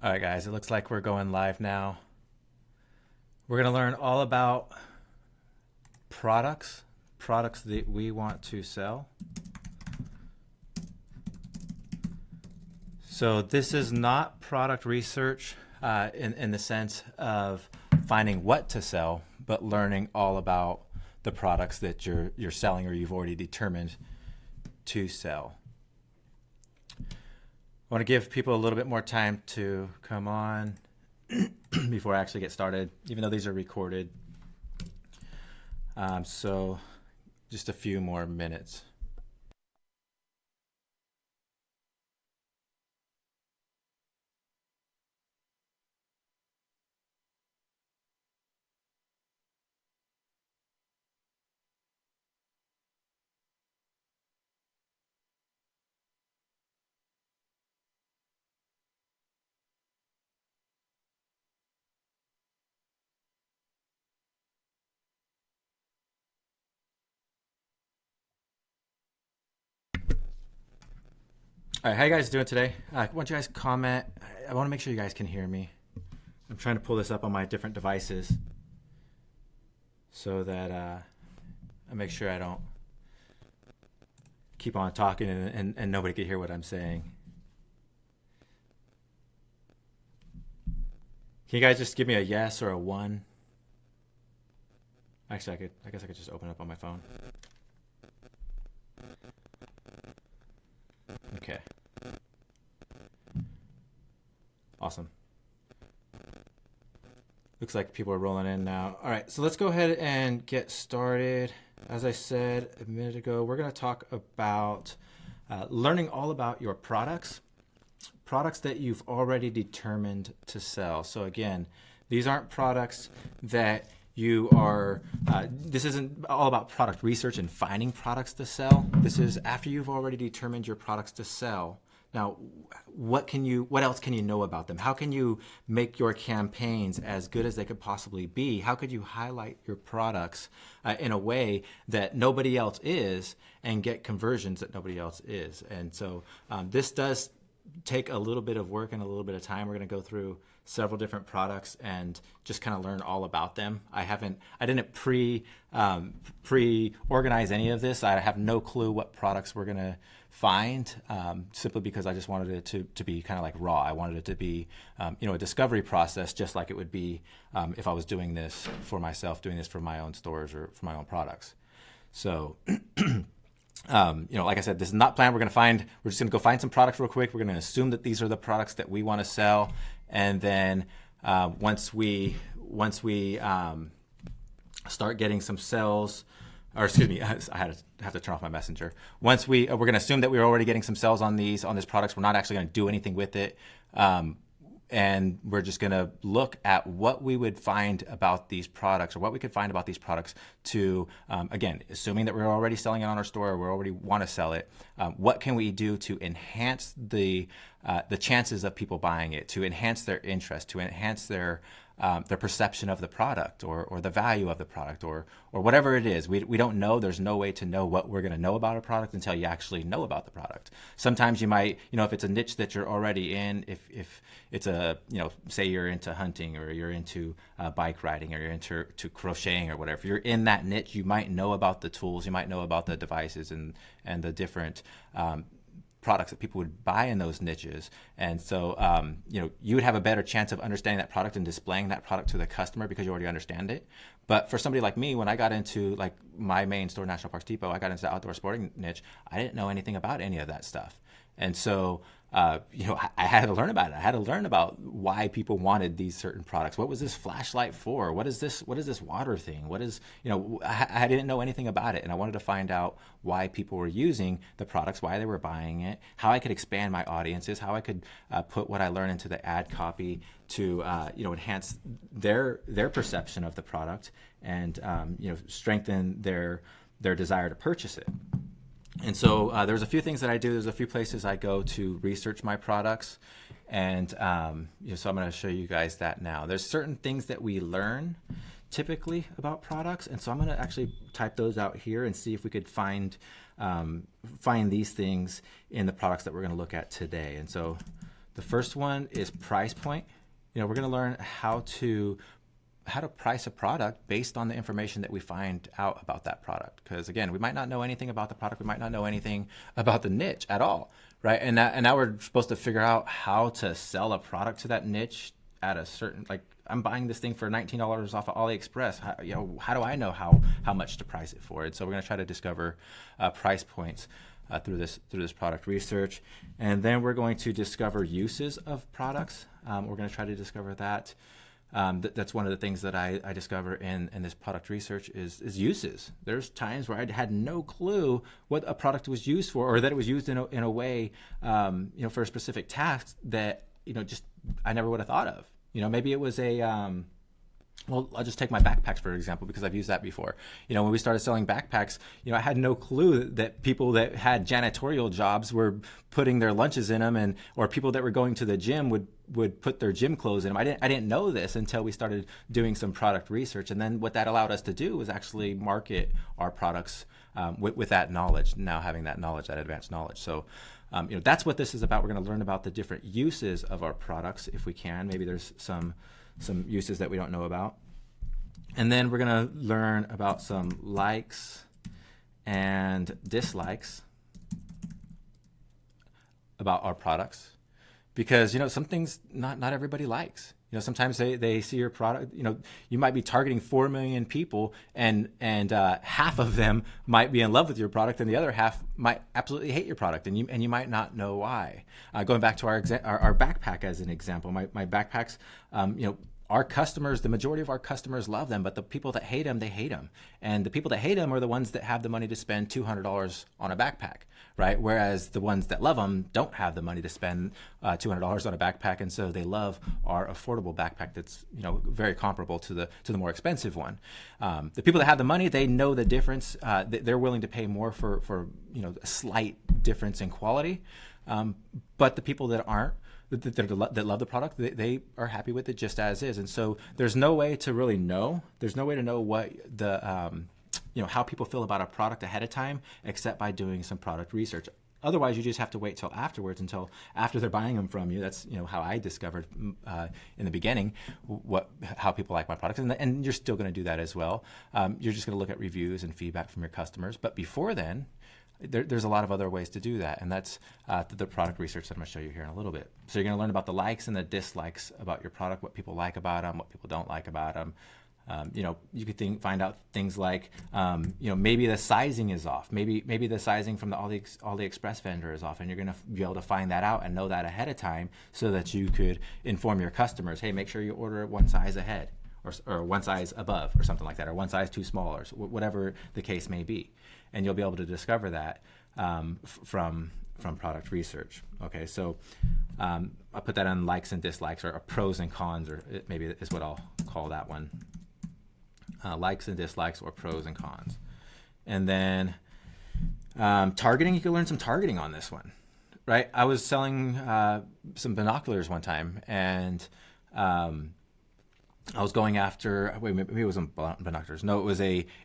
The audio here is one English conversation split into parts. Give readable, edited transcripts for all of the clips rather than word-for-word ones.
All right, guys, it looks like we're going live now. We're going to learn all about products that we want to sell. So this is not product research in the sense of finding what to sell, but learning all about the products that you're selling or you've already determined to sell. I want to give people a little bit more time to come on before I actually get started, even though these are recorded. So just a few more minutes. All right, how you guys doing today? I want you guys to comment. I want to make sure you guys can hear me. I'm trying to pull this up on my different devices so that I make sure I don't keep on talking and nobody can hear what I'm saying. Can you guys just give me a yes or a one? Actually, I guess I could just open it up on my phone. Okay. Awesome. Looks like people are rolling in now. All right, so let's go ahead and get started. As I said a minute ago, we're going to talk about learning all about your products that you've already determined to sell. So again, these aren't products that you are, this isn't all about product research and finding products to sell. This is after you've already determined your products to sell. Now, what else can you know about them? How can you make your campaigns as good as they could possibly be? How could you highlight your products in a way that nobody else is and get conversions that nobody else is? And so this does take a little bit of work and a little bit of time. We're going to go through several different products and just kind of learn all about them. I didn't pre-organize any of this. I have no clue what products we're going to find, simply because I just wanted it to be kind of like raw. I wanted it to be, a discovery process, just like it would be if I was doing this for myself, doing this for my own stores or for my own products. So, like I said, this is not planned. We're just going to go find some products real quick. We're going to assume that these are the products that we want to sell. And then once we start getting some sales, or excuse me, I have to turn off my messenger. Once we're going to assume that we're already getting some sales on these products. We're not actually going to do anything with it. And we're just going to look at what we would find about these products, or what we could find about these products to, again, assuming that we're already selling it on our store, or we already want to sell it, what can we do to enhance the chances of people buying it, to enhance their interest, to enhance their perception of the product, or the value of the product, or whatever it is. We don't know. There's no way to know what we're going to know about a product until you actually know about the product. Sometimes you might, if it's a niche that you're already in, if it's say you're into hunting, or you're into bike riding, or you're into crocheting or whatever. If you're in that niche, you might know about the tools, you might know about the devices and the different products that people would buy in those niches. And so, you would have a better chance of understanding that product and displaying that product to the customer because you already understand it. But for somebody like me, when I got into like my main store, National Parks Depot, I got into the outdoor sporting niche. I didn't know anything about any of that stuff. And so, I had to learn about it. I had to learn about why people wanted these certain products. What was this flashlight for? What is this water thing? I didn't know anything about it. And I wanted to find out why people were using the products, why they were buying it, how I could expand my audiences, how I could put what I learned into the ad copy to, enhance their perception of the product and, strengthen their desire to purchase it. And so there's a few things that I do. There's a few places I go to research my products. And so I'm going to show you guys that now. There's certain things that we learn typically about products. And so I'm going to actually type those out here and see if we could find these things in the products that we're going to look at today. And so The first one is price point. We're going to learn how to price a product based on the information that we find out about that product. Because again, we might not know anything about the product. We might not know anything about the niche at all, right? And now we're supposed to figure out how to sell a product to that niche at a certain, like, I'm buying this thing for $19 off of AliExpress. How do I know how much to price it for? And so we're going to try to discover price points through this product research. And then we're going to discover uses of products. We're going to try to discover that. That's one of the things that I discover in this product research is uses. There's times where I had no clue what a product was used for, or that it was used in a way, for a specific task that, just I never would have thought of. Maybe it was well, I'll just take my backpacks for example, because I've used that before. When we started selling backpacks, I had no clue that people that had janitorial jobs were putting their lunches in them, or people that were going to the gym would put their gym clothes in them. I didn't know this until we started doing some product research, and then what that allowed us to do was actually market our products with that knowledge. Now having that knowledge, that advanced knowledge. So. That's what this is about. We're going to learn about the different uses of our products if we can. Maybe there's some uses that we don't know about. And then we're going to learn about some likes and dislikes about our products. Because, some things not everybody likes. Sometimes they see your product, you might be targeting 4 million people and half of them might be in love with your product and the other half might absolutely hate your product, and you might not know why. Going back to our backpack as an example, my backpacks, our customers, the majority of our customers love them, but the people that hate them, they hate them. And the people that hate them are the ones that have the money to spend $200 on a backpack, right? Whereas the ones that love them don't have the money to spend $200 on a backpack, and so they love our affordable backpack that's very comparable to the more expensive one. The people that have the money, they know the difference. They're willing to pay more for a slight difference in quality. But the people that aren't, that love the product, they are happy with it just as is. And so there's no way to really know. There's no way to know what the how people feel about a product ahead of time, except by doing some product research. Otherwise, you just have to wait till afterwards, until after they're buying them from you. That's how I discovered in the beginning how people like my products, and you're still going to do that as well. You're just going to look at reviews and feedback from your customers. But before then, there's a lot of other ways to do that, and that's the product research that I'm going to show you here in a little bit. So you're going to learn about the likes and the dislikes about your product, what people like about them, what people don't like about them. You could find out things like, maybe the sizing is off. Maybe the sizing from the AliExpress vendor is off, and you're going to be able to find that out and know that ahead of time, so that you could inform your customers, hey, make sure you order one size ahead, or one size above, or something like that, or one size too small, or whatever the case may be. And you'll be able to discover that from product research. Okay, so I'll put that on likes and dislikes, or pros and cons, or maybe is what I'll call that one. Likes and dislikes, or pros and cons. And then targeting, you can learn some targeting on this one, right? I was selling some binoculars one time, and I was going after, maybe it wasn't binoculars. No, it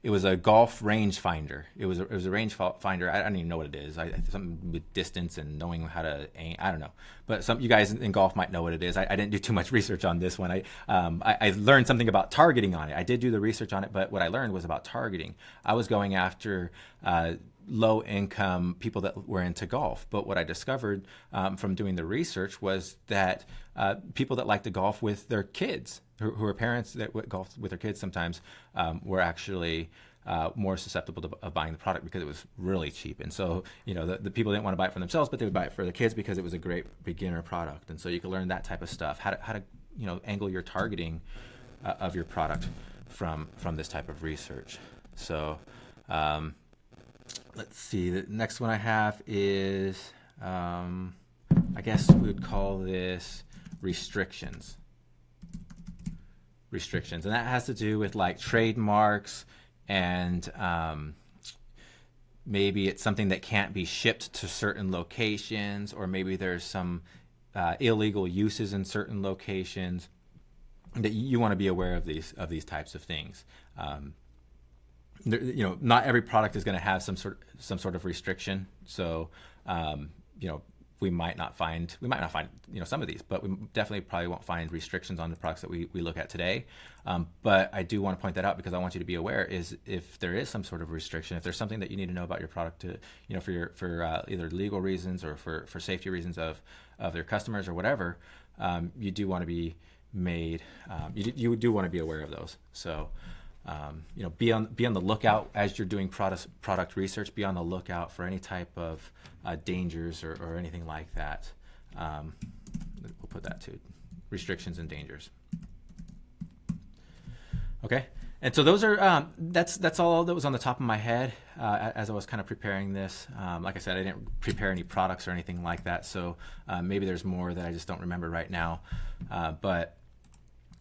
was a golf range finder. It was a range finder. I don't even know what it is. Something with distance and knowing how to aim. I don't know. But you guys in golf might know what it is. I didn't do too much research on this one. I learned something about targeting on it. I did do the research on it, but what I learned was about targeting. I was going after low income people that were into golf. But what I discovered from doing the research was that people that like to golf with their kids, who are parents that golf with their kids sometimes, were actually more susceptible of buying the product because it was really cheap. And so, the people didn't want to buy it for themselves, but they would buy it for their kids because it was a great beginner product. And so you can learn that type of stuff, how to angle your targeting of your product from this type of research. So let's see. The next one I have is, I guess we would call this restrictions. And that has to do with like trademarks, and maybe it's something that can't be shipped to certain locations, or maybe there's some illegal uses in certain locations. That you want to be aware of these types of things. Not every product is going to have some sort of restriction. So, we might not find some of these, but we definitely probably won't find restrictions on the products that we look at today. But I do want to point that out because I want you to be aware is if there is some sort of restriction, if there's something that you need to know about your product to, for either legal reasons or for safety reasons of your customers or whatever, you do want to be made, you do want to be aware of those. So, be on the lookout as you're doing product research. Be on the lookout for any type of dangers or anything like that. We'll put that to restrictions and dangers. Okay, and so those are that's all that was on the top of my head as I was kind of preparing this. Like I said, I didn't prepare any products or anything like that, so maybe there's more that I just don't remember right now. But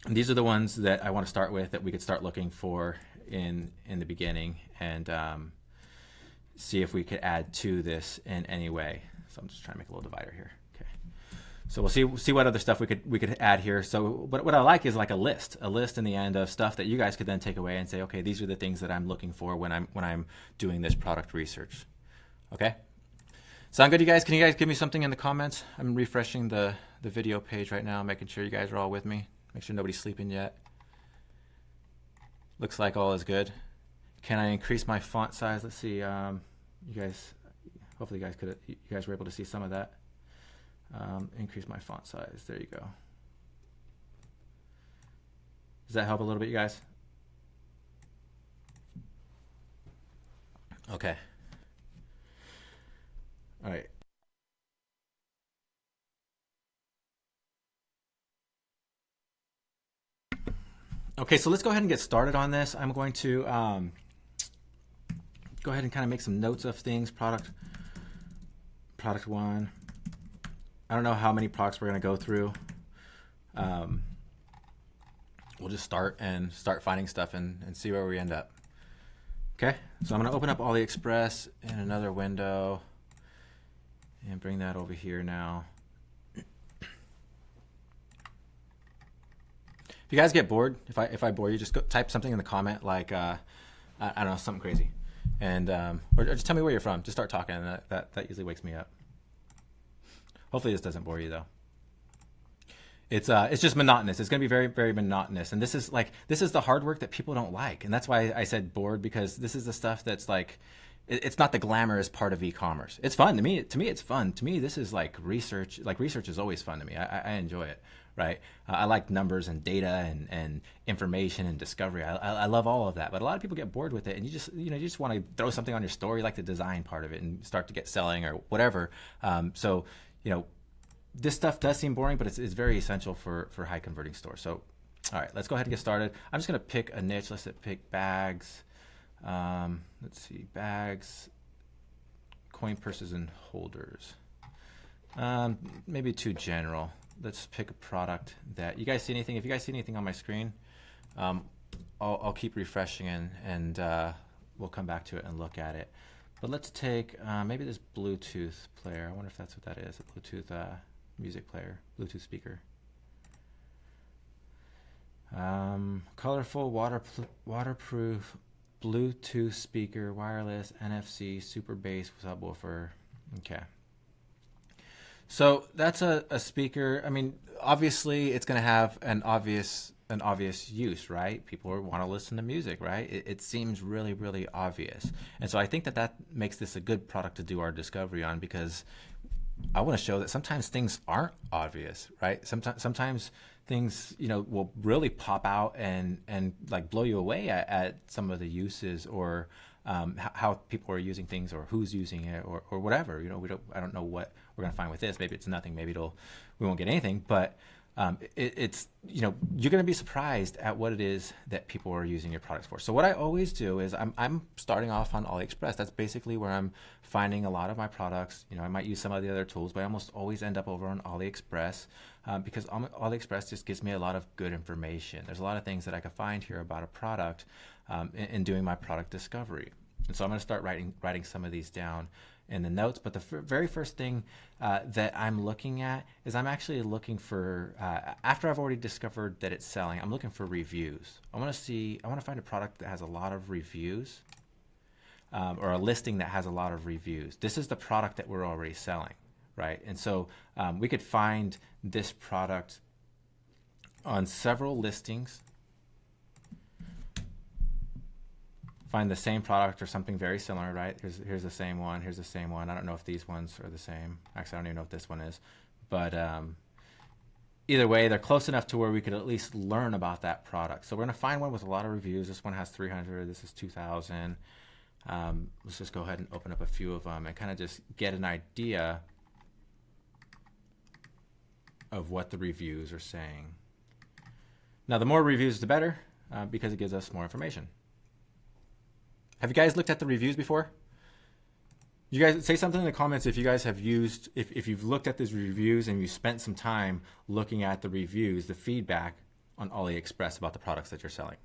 these are the ones that I want to start with that we could start looking for in the beginning and see if we could add to this in any way. So I'm just trying to make a little divider here. Okay. So we'll see what other stuff we could add here. So what I like is like a list in the end of stuff that you guys could then take away and say, okay, these are the things that I'm looking for when I'm doing this product research. Okay. Sound good, you guys? Can you guys give me something in the comments? I'm refreshing the video page right now, making sure you guys are all with me. Make sure nobody's sleeping yet. Looks like all is good. Can I increase my font size? Let's see. You guys, hopefully you guys were able to see some of that. Increase my font size. There you go. Does that help a little bit, you guys? Okay. All right. Okay, so let's go ahead and get started on this. I'm going to go ahead and kind of make some notes of things. Product one. I don't know how many products we're going to go through. We'll just start finding stuff and see where we end up. Okay, so I'm going to open up AliExpress in another window and bring that over here now. If you guys get bored, if I bore you, just type something in the comment like I don't know, something crazy, and or just tell me where you're from. Just start talking, and that usually wakes me up. Hopefully this doesn't bore you though. It's just monotonous. It's going to be very, very monotonous, and this is the hard work that people don't like, and that's why I said bored, because this is the stuff that's like, it's not the glamorous part of e-commerce. It's fun to me. To me, it's fun. To me, this is like research. Like research is always fun to me. I enjoy it. Right? I like numbers and data and information and discovery. I love all of that. But a lot of people get bored with it, and you just want to throw something on your store. You like the design part of it and start to get selling or whatever. So this stuff does seem boring, but it's very essential for high converting stores. So, all right, let's go ahead and get started. I'm just going to pick a niche. Let's pick bags. Let's see, bags, coin purses, and holders. Maybe too general. Let's pick a product that you guys see anything. If you guys see anything on my screen, I'll keep refreshing and we'll come back to it and look at it. But let's take maybe this Bluetooth player. I wonder if that's what that is, a Bluetooth music player, Bluetooth speaker. Colorful, waterproof, Bluetooth speaker, wireless, NFC, super bass, subwoofer. Okay. So that's a speaker. I mean, obviously it's going to have an obvious use, right? People want to listen to music, right? It seems really, really obvious. And so I think that makes this a good product to do our discovery on, because I want to show that sometimes things aren't obvious, right? Sometimes things, will really pop out and like blow you away at some of the uses or how people are using things or who's using it or whatever. I don't know what we're going to find with this. Maybe it's nothing. Maybe we won't get anything. But it's you're going to be surprised at what it is that people are using your products for. So what I always do is I'm starting off on AliExpress. That's basically where I'm finding a lot of my products. I might use some of the other tools, but I almost always end up over on AliExpress because AliExpress just gives me a lot of good information. There's a lot of things that I can find here about a product in doing my product discovery. And so I'm going to start writing some of these down in the notes. But the very first thing that I'm looking at is I'm actually looking for, after I've already discovered that it's selling, I'm looking for reviews. I want to find a product that has a lot of reviews or a listing that has a lot of reviews. This is the product that we're already selling, right? And so we could find this product on several listings, find the same product or something very similar, right? Here's the same one, here's the same one. I don't know if these ones are the same. Actually, I don't even know if this one is. But either way, they're close enough to where we could at least learn about that product. So we're going to find one with a lot of reviews. This one has 300. This is 2,000. Let's just go ahead and open up a few of them and kind of just get an idea of what the reviews are saying. Now, the more reviews, the better, because it gives us more information. Have you guys looked at the reviews before? You guys say something in the comments if you guys have used, if you've looked at these reviews and you spent some time looking at the reviews, the feedback on AliExpress about the products that you're selling.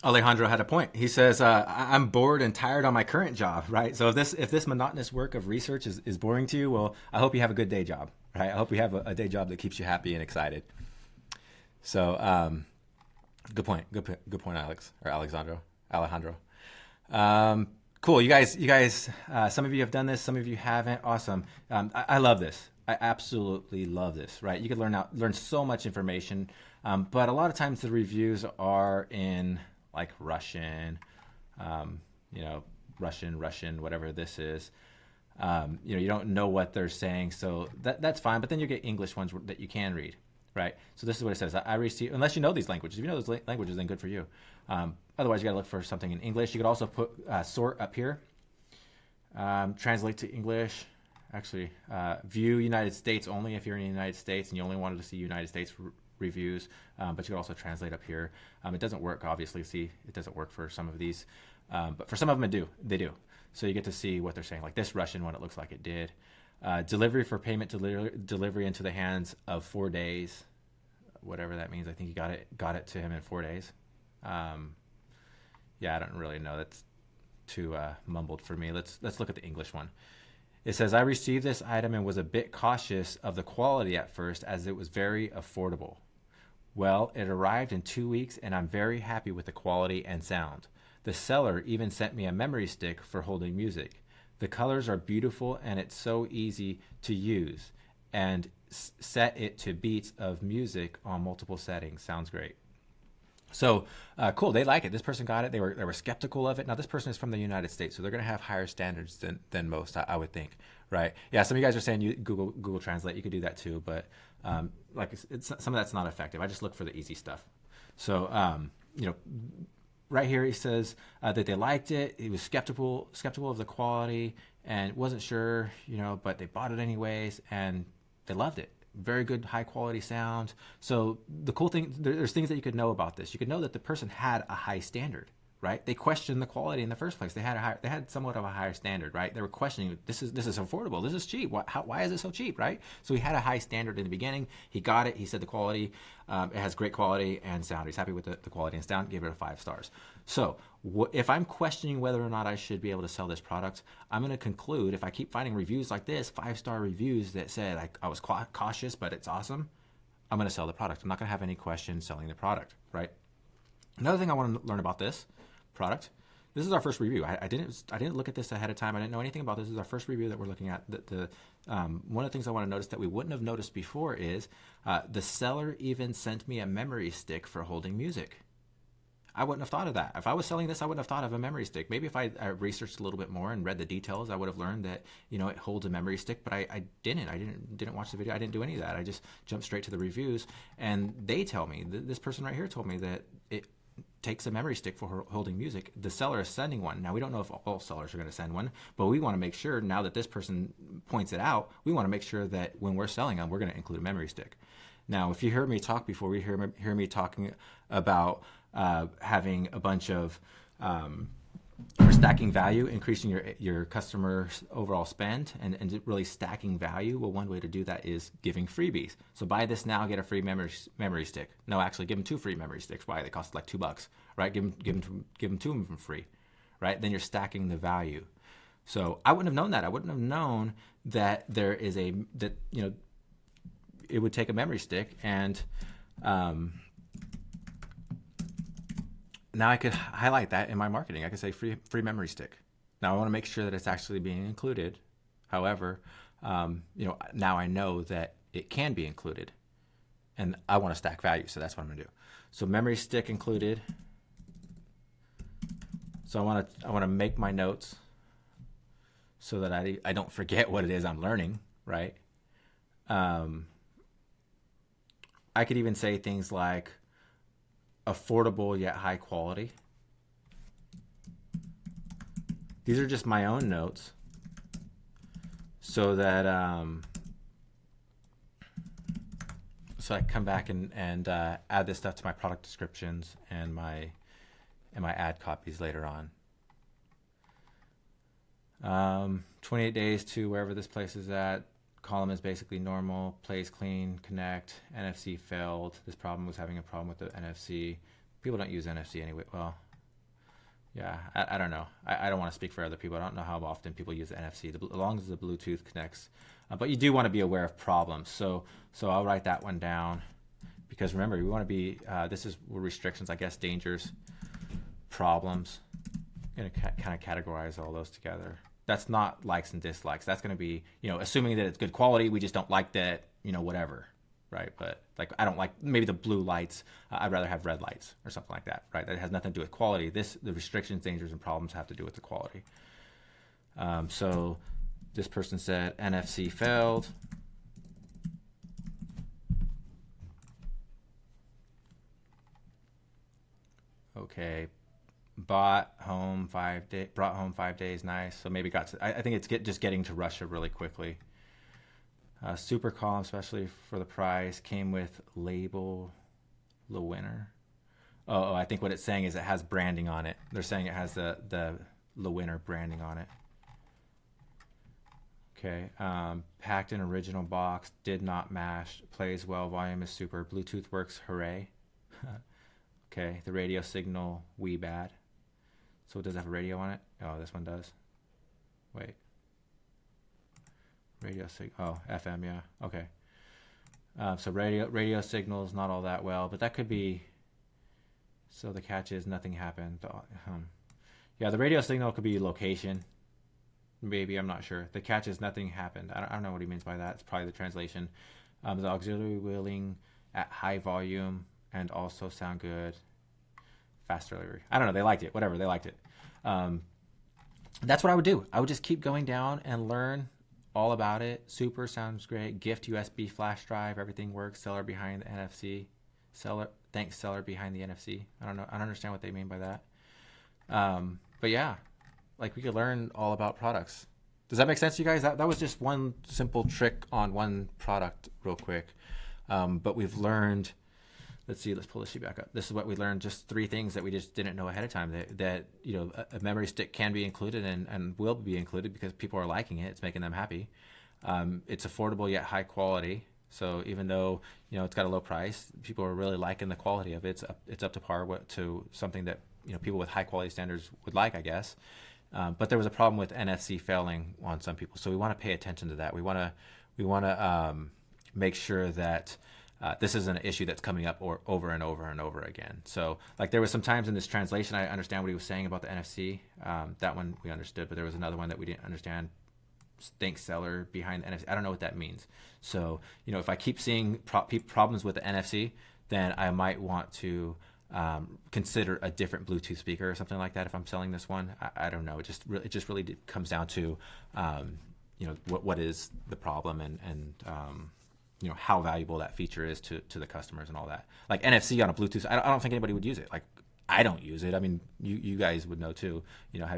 Alejandro had a point. He says, I'm bored and tired on my current job, right? So if this monotonous work of research is boring to you, well, I hope you have a good day job, right? I hope you have a day job that keeps you happy and excited. So good point, Alex, or Alejandro. Cool, you guys, some of you have done this, some of you haven't. Awesome. I love this. I absolutely love this, right? You could learn so much information, but a lot of times the reviews are in like Russian, Russian, whatever this is. You don't know what they're saying, so that's fine. But then you get English ones that you can read, right? So this is what it says. I receive, unless you know these languages. If you know those languages, then good for you. Otherwise, you got to look for something in English. You could also put sort up here, translate to English. Actually, view United States only if you're in the United States and you only wanted to see United States reviews, but you could also translate up here. It doesn't work, obviously. See, it doesn't work for some of these, but for some of them they do. So you get to see what they're saying. Like this Russian one, it looks like it did. Delivery for payment delivery into the hands of 4 days, whatever that means. I think you got it to him in 4 days. Yeah, I don't really know. That's too mumbled for me. Let's look at the English one. It says, I received this item and was a bit cautious of the quality at first as it was very affordable. Well, it arrived in 2 weeks and I'm very happy with the quality and sound. The seller even sent me a memory stick for holding music. The colors are beautiful and it's so easy to use, and set it to beats of music on multiple settings. Sounds great. So cool, they like it. This person got it. They were skeptical of it. Now this person is from the United States, so they're going to have higher standards than most, I would think, right? Yeah, some of you guys are saying you Google Translate. You could do that too, but like some of that's not effective. I just look for the easy stuff. So right here he says that they liked it. He was skeptical of the quality and wasn't sure, but they bought it anyways and they loved it. Very good, high quality sound. So the cool thing, there's things that you could know about this. You could know that the person had a high standard, right? They questioned the quality in the first place. They had somewhat of a higher standard, right? They were questioning, this is affordable. This is cheap. Why is it so cheap, right? So he had a high standard in the beginning. He got it. He said the quality, it has great quality and sound. He's happy with the quality and sound. Gave it a 5 stars. So if I'm questioning whether or not I should be able to sell this product, I'm going to conclude, if I keep finding reviews like this, 5-star reviews that said I was cautious, but it's awesome, I'm going to sell the product. I'm not going to have any questions selling the product, right? Another thing I want to learn about this product, this is our first review. I didn't look at this ahead of time. I didn't know anything about this. This is our first review that we're looking at. One of the things I want to notice that we wouldn't have noticed before is the seller even sent me a memory stick for holding music. I wouldn't have thought of that. If I was selling this, I wouldn't have thought of a memory stick. Maybe if I researched a little bit more and read the details, I would have learned that it holds a memory stick. But I didn't. I didn't watch the video. I didn't do any of that. I just jumped straight to the reviews, and they tell me, this person right here told me that it takes a memory stick for holding music. The seller is sending one. Now, we don't know if all sellers are going to send one, but we want to make sure, now that this person points it out, we want to make sure that when we're selling them, we're going to include a memory stick. Now, if you heard me talk before, we hear me talking about having a bunch of stacking value, increasing your customer's overall spend, and really stacking value. Well, one way to do that is giving freebies. So buy this now, get a free memory stick. No, actually, give them 2 free memory sticks. Why? They cost like $2, right? Give them 2 of them free, right? Then you're stacking the value. So I wouldn't have known that. I wouldn't have known that it would take a memory stick and now I could highlight that in my marketing. I could say free memory stick. Now I want to make sure that it's actually being included. However, now I know that it can be included, and I want to stack value, so that's what I'm going to do. So memory stick included. So I want to make my notes so that I don't forget what it is I'm learning, right? I could even say things like affordable yet high quality. These are just my own notes so that so I come back and add this stuff to my product descriptions and my ad copies later on. 28 days to wherever this place is at. Column is basically normal, plays clean, connect, NFC failed. This problem was having a problem with the NFC. People don't use NFC anyway. Well, yeah, I don't know. I don't want to speak for other people. I don't know how often people use the NFC, as long as the Bluetooth connects. But you do want to be aware of problems. So I'll write that one down, because remember, we want to be, this is restrictions, I guess, dangers, problems. I'm going to kind of categorize all those together. That's not likes and dislikes. That's going to be, assuming that it's good quality, we just don't like that, whatever, right? But like, I don't like maybe the blue lights. I'd rather have red lights or something like that, right? That has nothing to do with quality. The restrictions, dangers, and problems have to do with the quality. So this person said NFC failed. Okay. Brought home 5 days. Nice. So maybe I think it's just getting to Russia really quickly. Super column, especially for the price, came with label the winner. Oh, I think what it's saying is it has branding on it. They're saying it has the winner branding on it. Okay. Packed in original box, did not mash, plays well, volume is super, Bluetooth works, hooray. Okay. The radio signal, wee bad. So it does have a radio on it? Oh, this one does. Wait. Radio signal. Oh, FM, yeah. Okay. So radio signals not all that well, but that could be. So the catch is nothing happened. Yeah, the radio signal could be location. Maybe, I'm not sure. The catch is nothing happened. I don't know what he means by that. It's probably the translation. The auxiliary wheeling at high volume and also sound good. Fast delivery. I don't know. They liked it. Whatever. They liked it. That's what I would do. I would just keep going down and learn all about it. Super sounds great. Gift USB flash drive. Everything works. Seller behind the NFC. Thanks seller behind the NFC. I don't know. I don't understand what they mean by that. But yeah, like we could learn all about products. Does that make sense to you guys? That was just one simple trick on one product real quick. But we've learned. Let's pull this sheet back up. This is what we learned, just 3 things that we just didn't know ahead of time, that a memory stick can be included and will be included because people are liking it. It's making them happy. It's affordable yet high quality. So even though, it's got a low price, people are really liking the quality of it. It's up to par to something that, people with high quality standards would like, I guess. But there was a problem with NFC failing on some people. So we want to pay attention to that. We want to make sure that this isn't an issue that's coming up over and over and over again. So like there was some times in this translation, I understand what he was saying about the NFC. That one we understood, but there was another one that we didn't understand. Thanks seller behind the NFC. I don't know what that means. So, if I keep seeing problems with the NFC, then I might want to consider a different Bluetooth speaker or something like that if I'm selling this one. I don't know. It just really comes down to, what is the problem and how valuable that feature is to the customers and all that. Like NFC on a Bluetooth, I don't think anybody would use it. Like I don't use it. I mean, you guys would know too.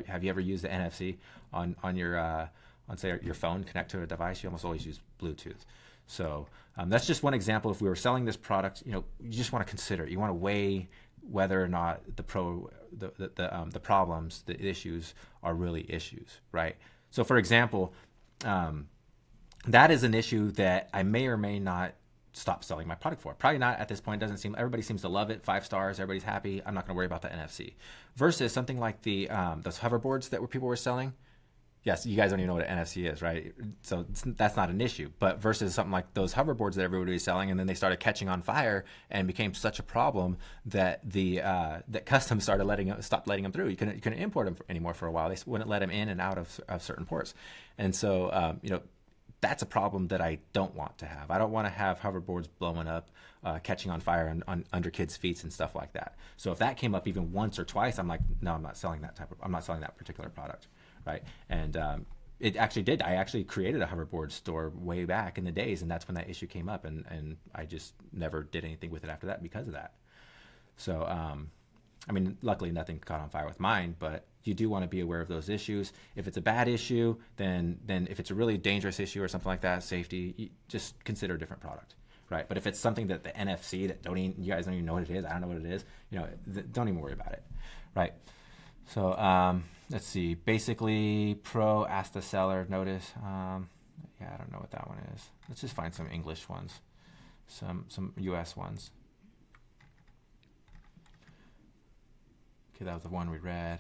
Have you ever used the NFC on your on say your phone, connect to a device? You almost always use Bluetooth. So that's just one example. If we were selling this product, you just want to consider it. You want to weigh whether or not the problems, the issues are really issues, right? So for example, that is an issue that I may or may not stop selling my product for. Probably not at this point. Everybody seems to love it. 5 stars. Everybody's happy. I'm not going to worry about the NFC. Versus something like those hoverboards that people were selling. yes, you guys don't even know what an NFC is, right? So that's not an issue. But versus something like those hoverboards that everybody was selling, and then they started catching on fire and became such a problem that that customs started stopped letting them through. You couldn't import them anymore for a while. They wouldn't let them in and out of certain ports, and so that's a problem that I don't want to have. I don't want to have hoverboards blowing up, catching on fire under kids' feet and stuff like that. So if that came up even once or twice, I'm like, no, I'm not selling that particular product, right? And it actually did. I actually created a hoverboard store way back in the days, and that's when that issue came up, and I just never did anything with it after that because of that. So, I mean, luckily nothing caught on fire with mine, but you do want to be aware of those issues. If it's a bad issue, then if it's a really dangerous issue or something like that, safety, you just consider a different product, right? But if it's something that the NFC that you guys don't even know what it is, I don't know what it is, don't even worry about it, right? So let's see. Basically, Pro asked the seller. Notice, yeah, I don't know what that one is. Let's just find some English ones, some U.S. ones. Okay, that was the one we read.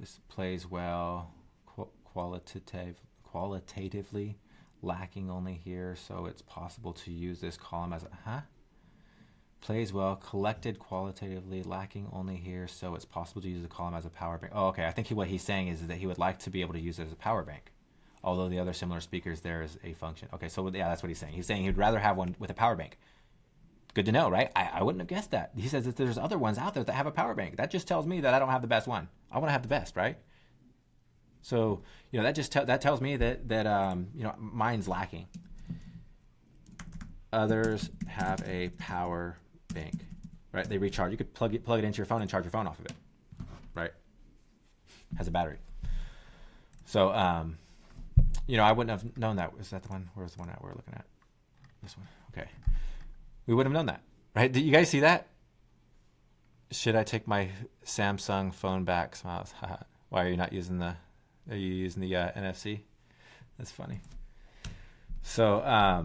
This plays well, qualitatively, lacking only here, so it's possible to use this column as plays well, collected qualitatively, lacking only here, so it's possible to use the column as a power bank. Oh, okay, I think what he's saying is that he would like to be able to use it as a power bank, although the other similar speakers there is a function. Okay, so yeah, that's what he's saying. He's saying he'd rather have one with a power bank. Good to know, right? I wouldn't have guessed that. He says that there's other ones out there that have a power bank. That just tells me that I don't have the best one. I want to have the best, right? So, that tells me that mine's lacking. Others have a power bank, right? They recharge. You could plug it into your phone and charge your phone off of it, right? Has a battery. So, I wouldn't have known that. Is that the one? Where's the one that we're looking at? This one. Okay. We wouldn't have known that, right? Did you guys see that? Should I take my Samsung phone back? Smiles. Why are you not using Are you using the NFC? That's funny. So, I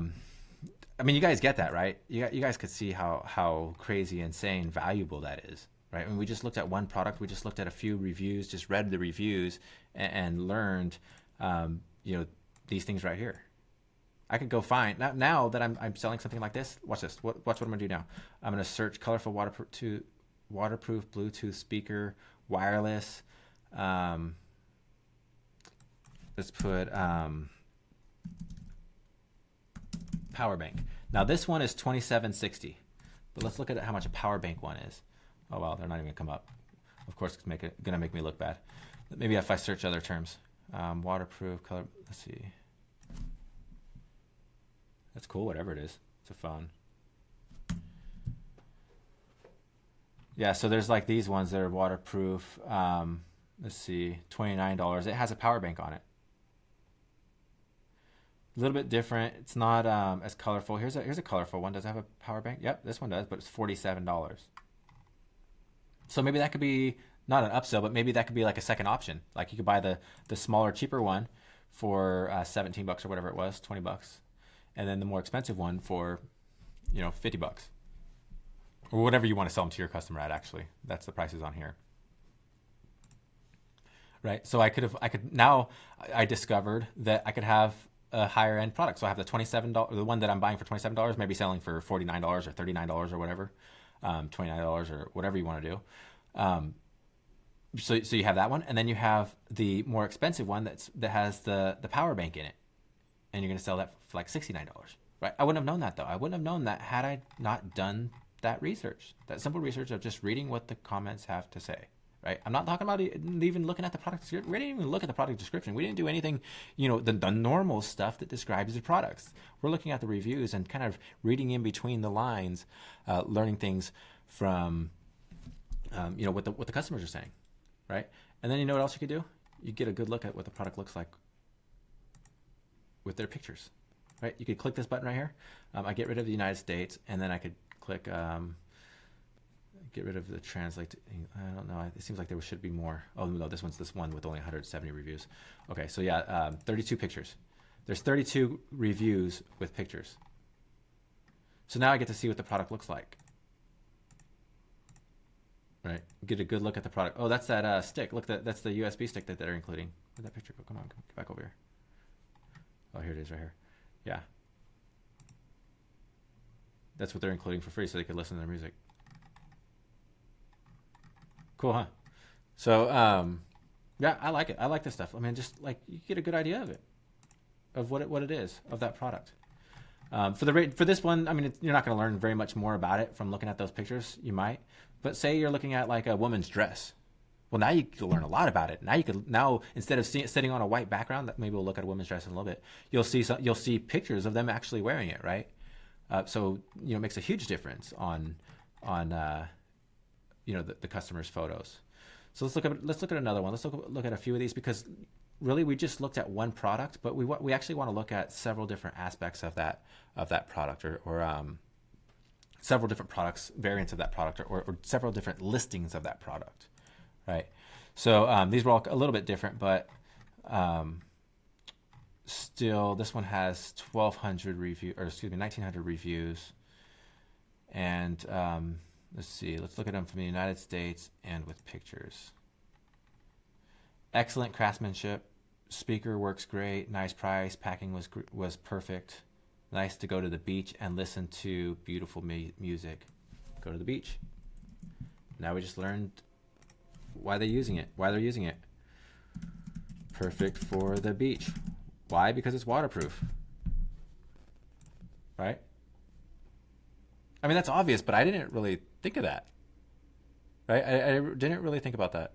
mean, you guys get that, right? You guys could see how crazy, insane, valuable that is, right? I mean, we just looked at one product. We just looked at a few reviews, just read the reviews, and learned, these things right here. I could go find now that I'm selling something like this. Watch this. Watch what I'm gonna do now. I'm gonna search colorful waterproof Bluetooth speaker, wireless. Let's put power bank. Now this one is $27.60, but let's look at how much a power bank one is. Oh wow, they're not even gonna come up. Of course, it's gonna make me look bad. Maybe if I search other terms, waterproof color. Let's see. That's cool, whatever it is. It's a phone. Yeah, so there's like these ones that are waterproof. Let's see, $29. It has a power bank on it. A little bit different. It's not as colorful. Here's a colorful one. Does it have a power bank? Yep, this one does, but it's $47. So maybe that could be not an upsell, but maybe that could be like a second option. Like you could buy the smaller, cheaper one for $17 or whatever it was, $20. And then the more expensive one for, $50 or whatever you want to sell them to your customer at. Actually, that's the prices on here, right? So I discovered that I could have a higher end product. So I have the $27, the one that I'm buying for $27, maybe selling for $49 or $39 or whatever, $29 or whatever you want to do. So you have that one, and then you have the more expensive one that has the power bank in it. And you're going to sell that for like $69, right? I wouldn't have known that though. I wouldn't have known that had I not done that research, that simple research of just reading what the comments have to say, right? I'm not talking about even looking at the product description. We didn't even look at the product description. We didn't do anything, the normal stuff that describes the products. We're looking at the reviews and kind of reading in between the lines, learning things from, what the customers are saying, right? And then you know what else you could do? You get a good look at what the product looks like with their pictures, right? You could click this button right here. I get rid of the United States, and then I could click get rid of the translate. I don't know. It seems like there should be more. Oh no, this one with only 170 reviews. Okay, so yeah, 32 pictures. There's 32 reviews with pictures. So now I get to see what the product looks like. right? Get a good look at the product. Oh, that's that stick. Look, that's the USB stick that they're including. Where'd that picture go? Come on, get back over here. Oh, here it is right here. Yeah. That's what they're including for free so they could listen to their music. Cool, huh? So, yeah, I like it. I like this stuff. I mean, just like you get a good idea of it, of what it is, of that product. For this one, I mean, you're not going to learn very much more about it from looking at those pictures. You might, but say you're looking at like a woman's dress. Well, now you can learn a lot about it. Now instead of sitting on a white background, maybe we'll look at a woman's dress in a little bit. You'll see pictures of them actually wearing it, right? So it makes a huge difference on the customer's photos. So let's look at another one. Let's look at a few of these, because really we just looked at one product, but we actually want to look at several different aspects of that product, or several different products, variants of that product, or several different listings of that product, right? So these were all a little bit different, but still, this one has 1,900 reviews, and let's see. Let's look at them from the United States and with pictures. Excellent craftsmanship. Speaker works great. Nice price. Packing was perfect. Nice to go to the beach and listen to beautiful music. Go to the beach. Now we just learned why they're using it. Perfect for the beach. Why? Because it's waterproof. Right? I mean, that's obvious, but I didn't really think of that. Right? I didn't really think about that.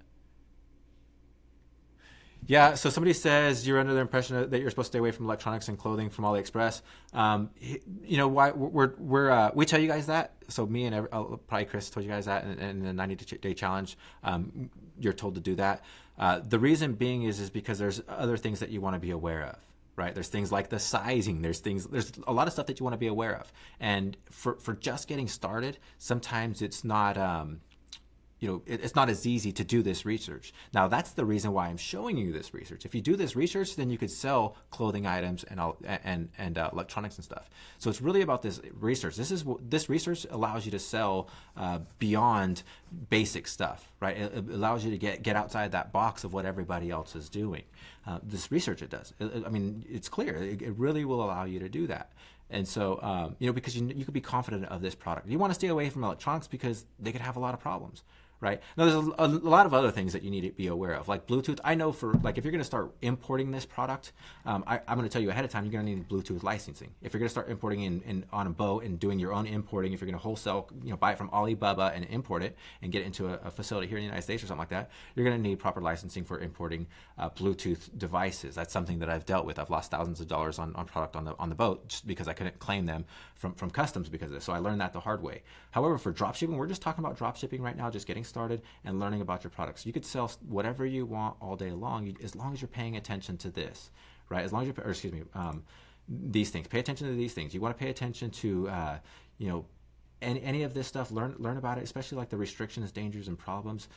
Yeah, so somebody says you're under the impression that you're supposed to stay away from electronics and clothing from AliExpress. Why we tell you guys that. So me and probably Chris told you guys that in the 90-day challenge. You're told to do that. The reason being is because there's other things that you want to be aware of. Right? There's things like the sizing. There's a lot of stuff that you want to be aware of. And for just getting started, sometimes it's not. It's not as easy to do this research. Now, that's the reason why I'm showing you this research. If you do this research, then you could sell clothing items and electronics and stuff. So it's really about this research. This research allows you to sell beyond basic stuff, right? It allows you to get outside that box of what everybody else is doing. This research, it does. It's clear. It really will allow you to do that. And so, because you could be confident of this product. You want to stay away from electronics because they could have a lot of problems, right? Now, there's a lot of other things that you need to be aware of, like Bluetooth. I know if you're going to start importing this product, I'm going to tell you ahead of time, you're going to need Bluetooth licensing. If you're going to start importing in on a boat and doing your own importing, if you're going to wholesale, buy it from Alibaba and import it and get it into a facility here in the United States or something like that, you're going to need proper licensing for importing Bluetooth devices. That's something that I've dealt with. I've lost thousands of dollars on product on the boat just because I couldn't claim them from customs because of this. So I learned that the hard way. However, for dropshipping, we're just talking about dropshipping right now, just getting started and learning about your products. You could sell whatever you want all day long, as long as you're paying attention to this, right? As long as these things. Pay attention to these things. You want to pay attention to, any of this stuff. Learn about it, especially like the restrictions, dangers, and problems.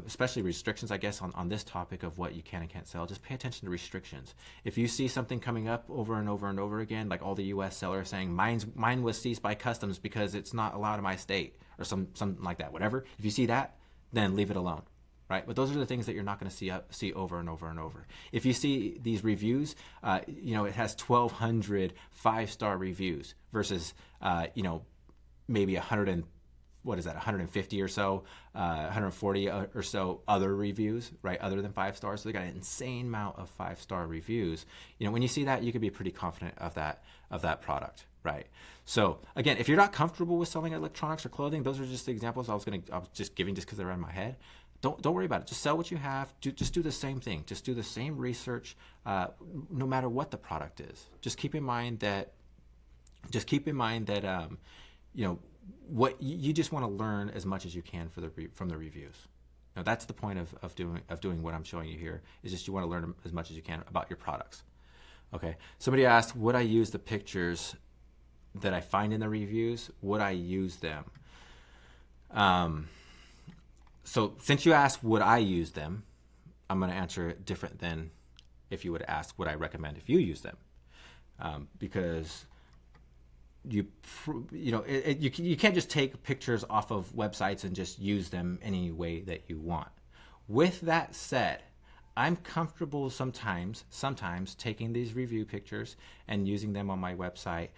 Especially restrictions, I guess, on this topic of what you can and can't sell. Just pay attention to restrictions. If you see something coming up over and over and over again, like all the U.S. sellers saying mine was seized by customs because it's not allowed in my state, or something like that. Whatever. If you see that, then leave it alone. Right? But those are the things that you're not going to see over and over and over. If you see these reviews, it has 1,200 5-star reviews versus, maybe 150 or so, 140 or so other reviews, right? Other than 5 stars. So they got an insane amount of 5-star reviews. When you see that, you can be pretty confident of that product, right? So again, if you're not comfortable with selling electronics or clothing, those are just the examples I was just giving just because they're in my head. Don't worry about it. Just sell what you have. Just do the same thing. Just do the same research, no matter what the product is. Just keep in mind that. What you just want to learn as much as you can from the reviews. Now that's the point of doing what I'm showing you here. Is just you want to learn as much as you can about your products. Okay. Somebody asked, would I use the pictures that I find in the reviews? Would I use them? So since you asked, would I use them? I'm going to answer it different than if you would ask, would I recommend if you use them? Because you can't just take pictures off of websites and just use them any way that you want. With that said, I'm comfortable sometimes taking these review pictures and using them on my website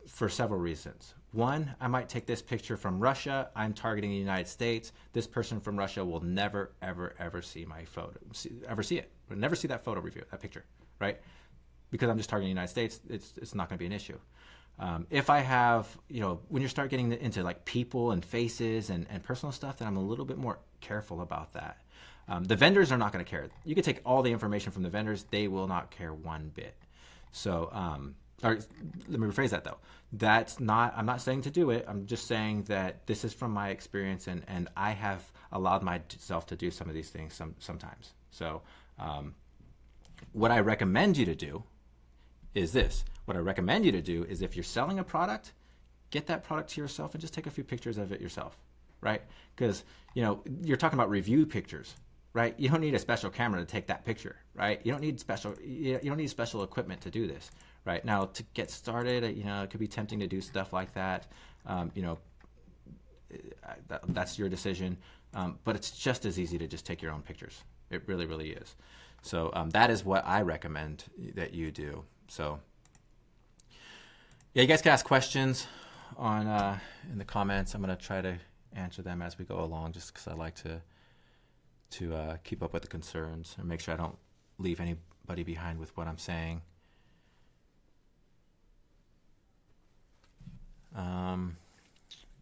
for several reasons. One, I might take this picture from Russia. I'm targeting the United States. This person from Russia will never, ever, ever see my photo, ever see it. Will never see that photo review, that picture, right? Because I'm just targeting the United States, it's not going to be an issue. If I have, when you start getting into like people and faces and personal stuff, then I'm a little bit more careful about that. The vendors are not going to care. You can take all the information from the vendors. They will not care one bit. So, or let me rephrase that though. I'm not saying to do it. I'm just saying that this is from my experience, and I have allowed myself to do some of these things sometimes. So, what I recommend you to do is this. What I recommend you to do is, if you're selling a product, get that product to yourself and just take a few pictures of it yourself, right? Because, you're talking about review pictures, right? You don't need a special camera to take that picture, right? You don't need special equipment to do this, right? Now, to get started, it could be tempting to do stuff like that. That's your decision. But it's just as easy to just take your own pictures. It really, really is. So that is what I recommend that you do. So yeah, you guys can ask questions on in the comments. I'm going to try to answer them as we go along, just because I like to keep up with the concerns and make sure I don't leave anybody behind with what I'm saying.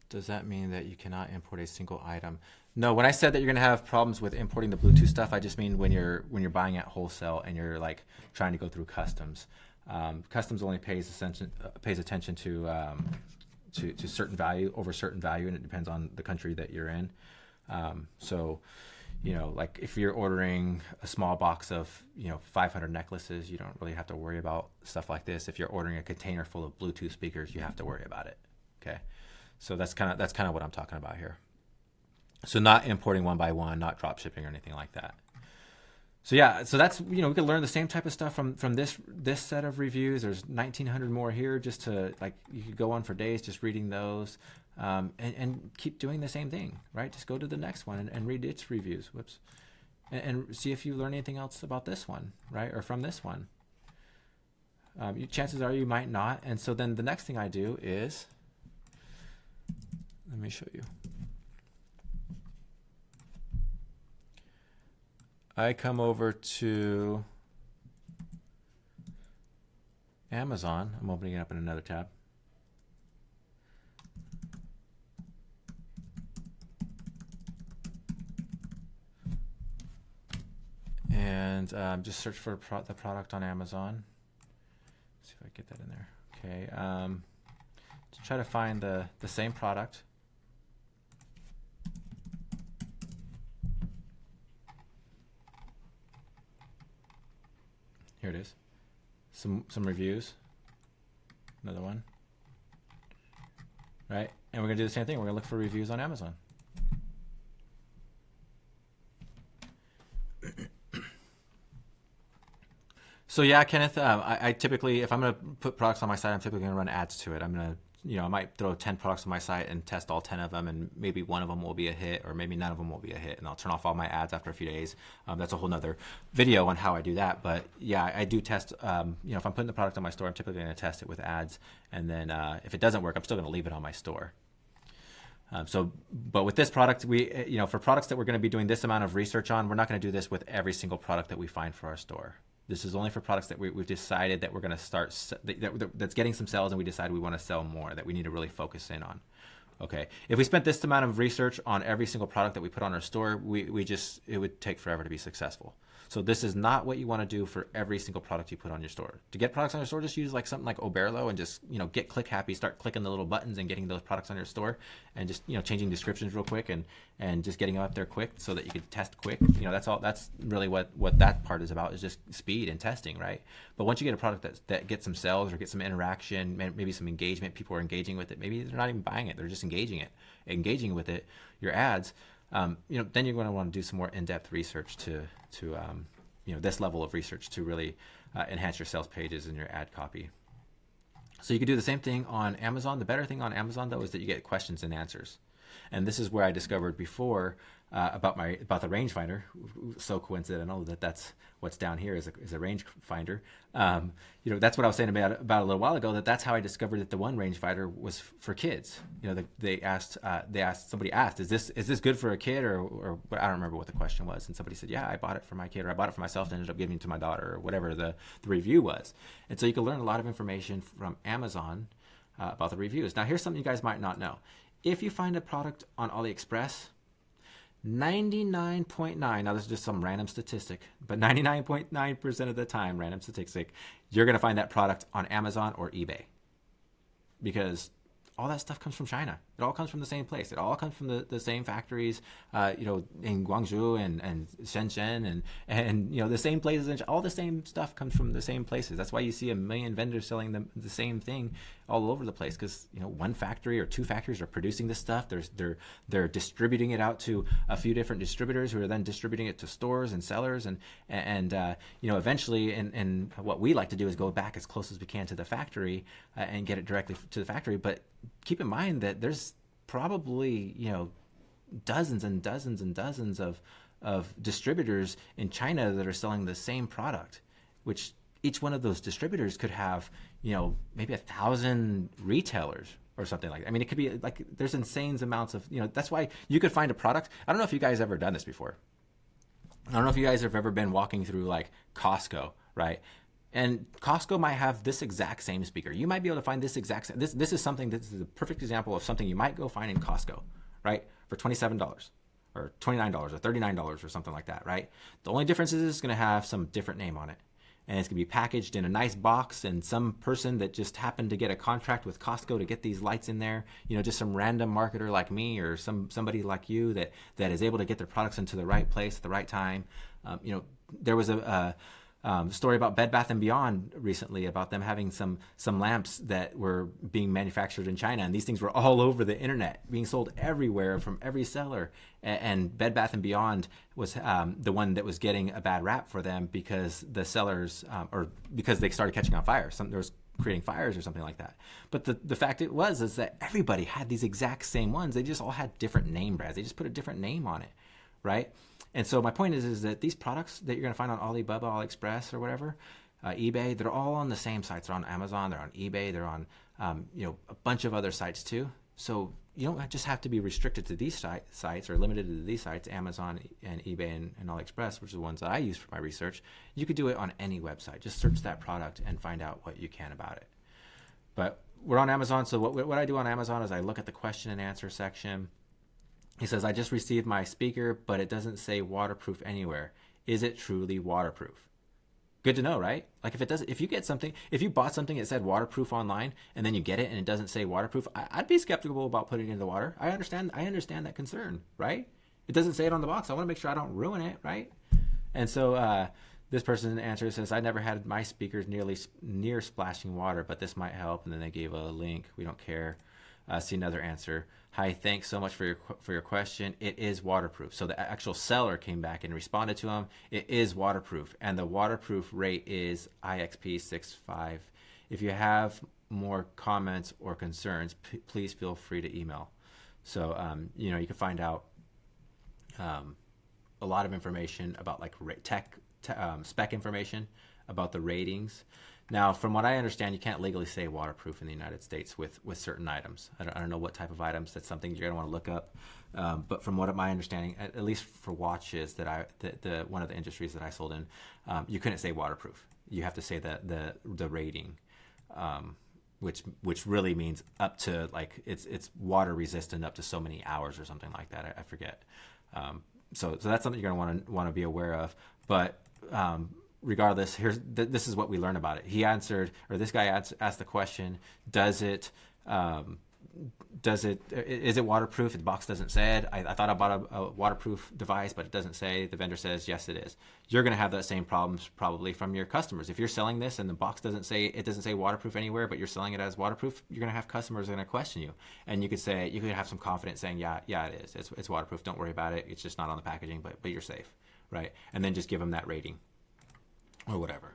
Does that mean that you cannot import a single item? No, when I said that you're going to have problems with importing the Bluetooth stuff, I just mean when you're buying at wholesale and you're like trying to go through customs. Customs only pays attention to certain value over certain value, and it depends on the country that you're in. So, like if you're ordering a small box of 500 necklaces, you don't really have to worry about stuff like this. If you're ordering a container full of Bluetooth speakers, you have to worry about it. Okay, so that's kind of what I'm talking about here. So not importing one by one, not drop shipping or anything like that. So yeah, so that's, we could learn the same type of stuff from this set of reviews. There's 1,900 more here, just to, like, you could go on for days just reading those, and keep doing the same thing, right? Just go to the next one and read its reviews. Whoops. And see if you learn anything else about this one, right? Or from this one. Chances are you might not. And so then the next thing I do is, let me show you. I come over to Amazon. I'm opening it up in another tab. And just search for the product on Amazon. Let's see if I get that in there. Okay. To try to find the same product. Here it is. Some reviews. Another one. Right? And we're going to do the same thing. We're going to look for reviews on Amazon. So yeah, Kenneth, I typically, if I'm going to put products on my site, I'm typically going to run ads to it. I'm going to, I might throw 10 products on my site and test all 10 of them, and maybe one of them will be a hit, or maybe none of them will be a hit, and I'll turn off all my ads after a few days. That's a whole nother video on how I do that. But yeah, I do test, if I'm putting the product on my store, I'm typically going to test it with ads. And then if it doesn't work, I'm still going to leave it on my store. But with this product, for products that we're going to be doing this amount of research on, we're not going to do this with every single product that we find for our store. This is only for products that we've decided that we're going to start, that's getting some sales, and we decide we want to sell more, that we need to really focus in on. Okay. If we spent this amount of research on every single product that we put on our store, it would take forever to be successful. So this is not what you want to do for every single product you put on your store. To get products on your store, just use like something like Oberlo and just, get click happy, start clicking the little buttons and getting those products on your store, and just, changing descriptions real quick and just getting them up there quick so that you can test quick. That's really what that part is about, is just speed and testing, right? But once you get a product that gets some sales or get some interaction, maybe some engagement, people are engaging with it, maybe they're not even buying it, they're just engaging with it, your ads, then you're going to want to do some more in-depth research to this level of research to really enhance your sales pages and your ad copy. So you could do the same thing on Amazon. The better thing on Amazon though is that you get questions and answers, and this is where I discovered before about the rangefinder. So coincidental that that's what's down here is a rangefinder. That's what I was saying about a little while ago. That's how I discovered that the one rangefinder was for kids. Somebody asked, is this good for a kid or I don't remember what the question was, and somebody said, yeah, I bought it for my kid, or I bought it for myself and ended up giving it to my daughter, or whatever the review was. And so you can learn a lot of information from Amazon about the reviews. Now here's something you guys might not know. If you find a product on AliExpress, 99.9, now this is just some random statistic, but 99.9% of the time, random statistic, you're going to find that product on Amazon or eBay, because all that stuff comes from China. It all comes from the same place. It all comes from the same factories, in Guangzhou and Shenzhen and the same places. And all the same stuff comes from the same places. That's why you see a million vendors selling the same thing all over the place, because one factory or two factories are producing this stuff. They're distributing it out to a few different distributors who are then distributing it to stores and sellers, and eventually, and what we like to do is go back as close as we can to the factory and get it directly to the factory. But keep in mind that there's probably dozens and dozens and dozens of distributors in China that are selling the same product, which each one of those distributors could have maybe 1,000 retailers or something like that. I mean, it could be like there's insane amounts of that's why you could find a product. I don't know if you guys ever done this before. I don't know if you guys have ever been walking through like Costco, right? And Costco might have this exact same speaker. You might be able to find this exact same. This is something. This is a perfect example of something you might go find in Costco, right? For $27 or $29 or $39 or something like that, right? The only difference is it's going to have some different name on it, and it's going to be packaged in a nice box. And some person that just happened to get a contract with Costco to get these lights in there, just some random marketer like me or somebody like you that is able to get their products into the right place at the right time. There was a story about Bed Bath & Beyond recently about them having some lamps that were being manufactured in China, and these things were all over the internet, being sold everywhere from every seller. And Bed Bath & Beyond was the one that was getting a bad rap for them because the sellers, or because they started catching on fire. There was creating fires or something like that. But the fact is that everybody had these exact same ones. They just all had different name brands. They just put a different name on it, right? And so my point is that these products that you're going to find on Alibaba, AliExpress, or whatever, eBay, they're all on the same sites. They're on Amazon, they're on eBay, they're on a bunch of other sites too. So you don't just have to be restricted to these sites or limited to these sites, Amazon and eBay and AliExpress, which are the ones that I use for my research. You could do it on any website. Just search that product and find out what you can about it. But we're on Amazon, so what I do on Amazon is I look at the question and answer section. He says, I just received my speaker, but it doesn't say waterproof anywhere. Is it truly waterproof? Good to know, right? Like if you bought something that said waterproof online and then you get it and it doesn't say waterproof, I'd be skeptical about putting it in the water. I understand that concern, right? It doesn't say it on the box. I want to make sure I don't ruin it, right? And so this person answers, says, I never had my speakers near splashing water, but this might help. And then they gave a link. We don't care. See another answer. Hi, thanks so much for your question. It is waterproof. So the actual seller came back and responded to him. It is waterproof, and the waterproof rate is IXP65. If you have more comments or concerns, please feel free to email. So you can find out a lot of information about like spec information about the ratings. Now, from what I understand, you can't legally say waterproof in the United States with certain items. I don't know what type of items. That's something you're going to want to look up. But from what my understanding, at least for watches that one of the industries that I sold in, you couldn't say waterproof. You have to say the rating, which really means up to like it's water resistant up to so many hours or something like that. I forget. So that's something you're going to want to be aware of. But regardless, this is what we learn about it. He answered, or this guy asked the question: is it waterproof? The box doesn't say it. I thought I bought a waterproof device, but it doesn't say. The vendor says yes, it is. You're going to have that same problems probably from your customers. If you're selling this and the box doesn't say waterproof anywhere, but you're selling it as waterproof, you're going to have customers that are going to question you. And you could have some confidence saying, yeah, it is. It's waterproof. Don't worry about it. It's just not on the packaging, but you're safe, right? And then just give them that rating or whatever.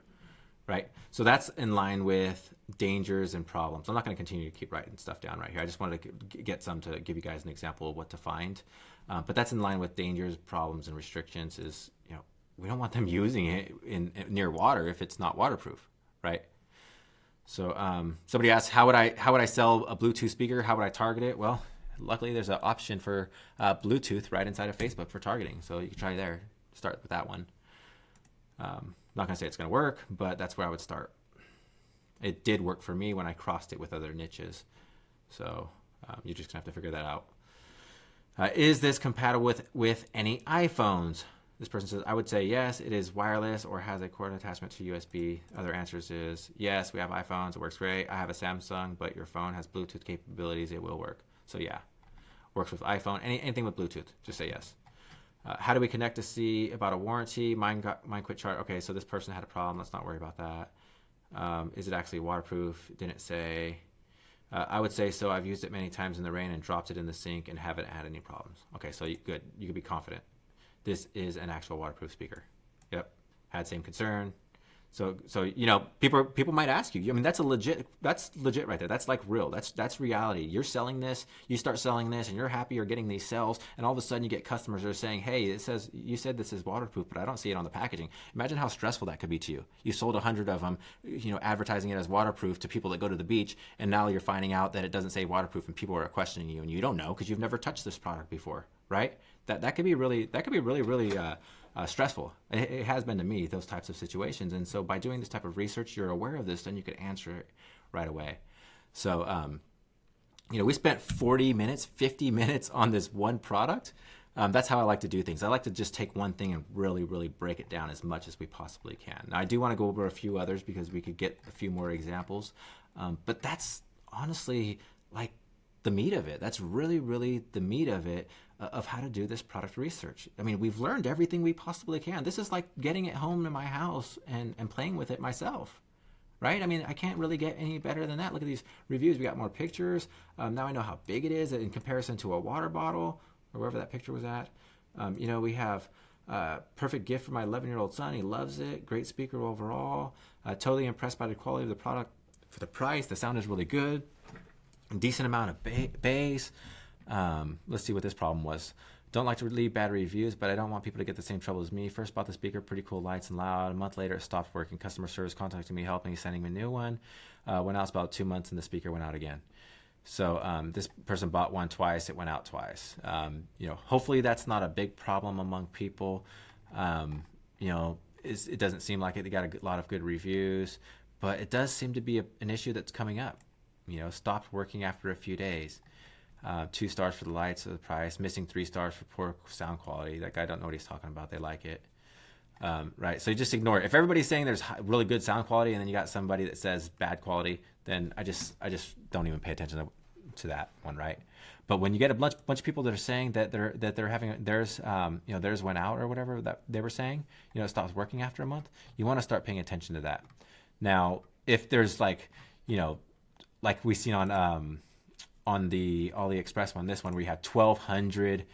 right? So that's in line with dangers and problems. I'm not going to continue to keep writing stuff down right here. I just wanted to get some to give you guys an example of what to find. But that's in line with dangers, problems, and restrictions. Is, we don't want them using it in near water if it's not waterproof, right? So somebody asked, how would I sell a Bluetooth speaker? How would I target it? Well, luckily there's an option for Bluetooth right inside of Facebook for targeting. So you can try there. Start with that one. Not going to say it's going to work, but that's where I would start. It did work for me when I crossed it with other niches. So you're just going to have to figure that out. Is this compatible with any iPhones? This person says, I would say yes, it is wireless or has a cord attachment to USB. Other answers is yes, we have iPhones, it works great. I have a Samsung, but your phone has Bluetooth capabilities, it will work. So yeah, works with iPhone. Anything with Bluetooth, just say yes. How do we connect to see about a warranty? Mine quit charge. Okay, so this person had a problem. Let's not worry about that. Is it actually waterproof? Didn't say. I would say so. I've used it many times in the rain and dropped it in the sink and haven't had any problems. Okay, so good. You can be confident. This is an actual waterproof speaker. Yep. Had same concern. So people might ask you. I mean, that's legit right there. That's like real. That's reality. You're selling this, you start selling this, and you're happy you're getting these sales, and all of a sudden you get customers that are saying, hey, you said this is waterproof, but I don't see it on the packaging. Imagine how stressful that could be to you. You sold 100 of them, advertising it as waterproof to people that go to the beach, and now you're finding out that it doesn't say waterproof, and people are questioning you, and you don't know because you've never touched this product before, right? That could be really stressful. It has been to me, those types of situations. And so by doing this type of research, you're aware of this, then you could answer it right away. So, we spent 40 minutes, 50 minutes on this one product. That's how I like to do things. I like to just take one thing and really, really break it down as much as we possibly can. Now, I do want to go over a few others because we could get a few more examples. But that's honestly like the meat of it. That's really, really the meat of it, of how to do this product research. I mean, we've learned everything we possibly can. This is like getting it home to my house and playing with it myself, right? I mean, I can't really get any better than that. Look at these reviews. We got more pictures. Now I know how big it is in comparison to a water bottle or wherever that picture was at. We have perfect gift for my 11-year-old son. He loves it. Great speaker overall. Totally impressed by the quality of the product for the price. The sound is really good. Decent amount of bass. Let's see what this problem was. Don't like to leave bad reviews, but I don't want people to get the same trouble as me. First bought the speaker, pretty cool lights and loud. A month later, it stopped working. Customer service contacted me, helping me, sending me a new one. Went out about 2 months, and the speaker went out again. So this person bought one twice. It went out twice. Hopefully that's not a big problem among people. It doesn't seem like it. They got a lot of good reviews, but it does seem to be an issue that's coming up. Stopped working after a few days. 2 stars for the lights of the price, missing 3 stars for poor sound quality. That guy don't know what he's talking about. They like it. Right. So you just ignore it. If everybody's saying there's really good sound quality and then you got somebody that says bad quality, then I just don't even pay attention to that one. Right. But when you get a bunch of people that are saying that they're having theirs went out or whatever that they were saying, it stops working after a month, you want to start paying attention to that. Now, if there's like we seen on the AliExpress one, this one, we have 1,200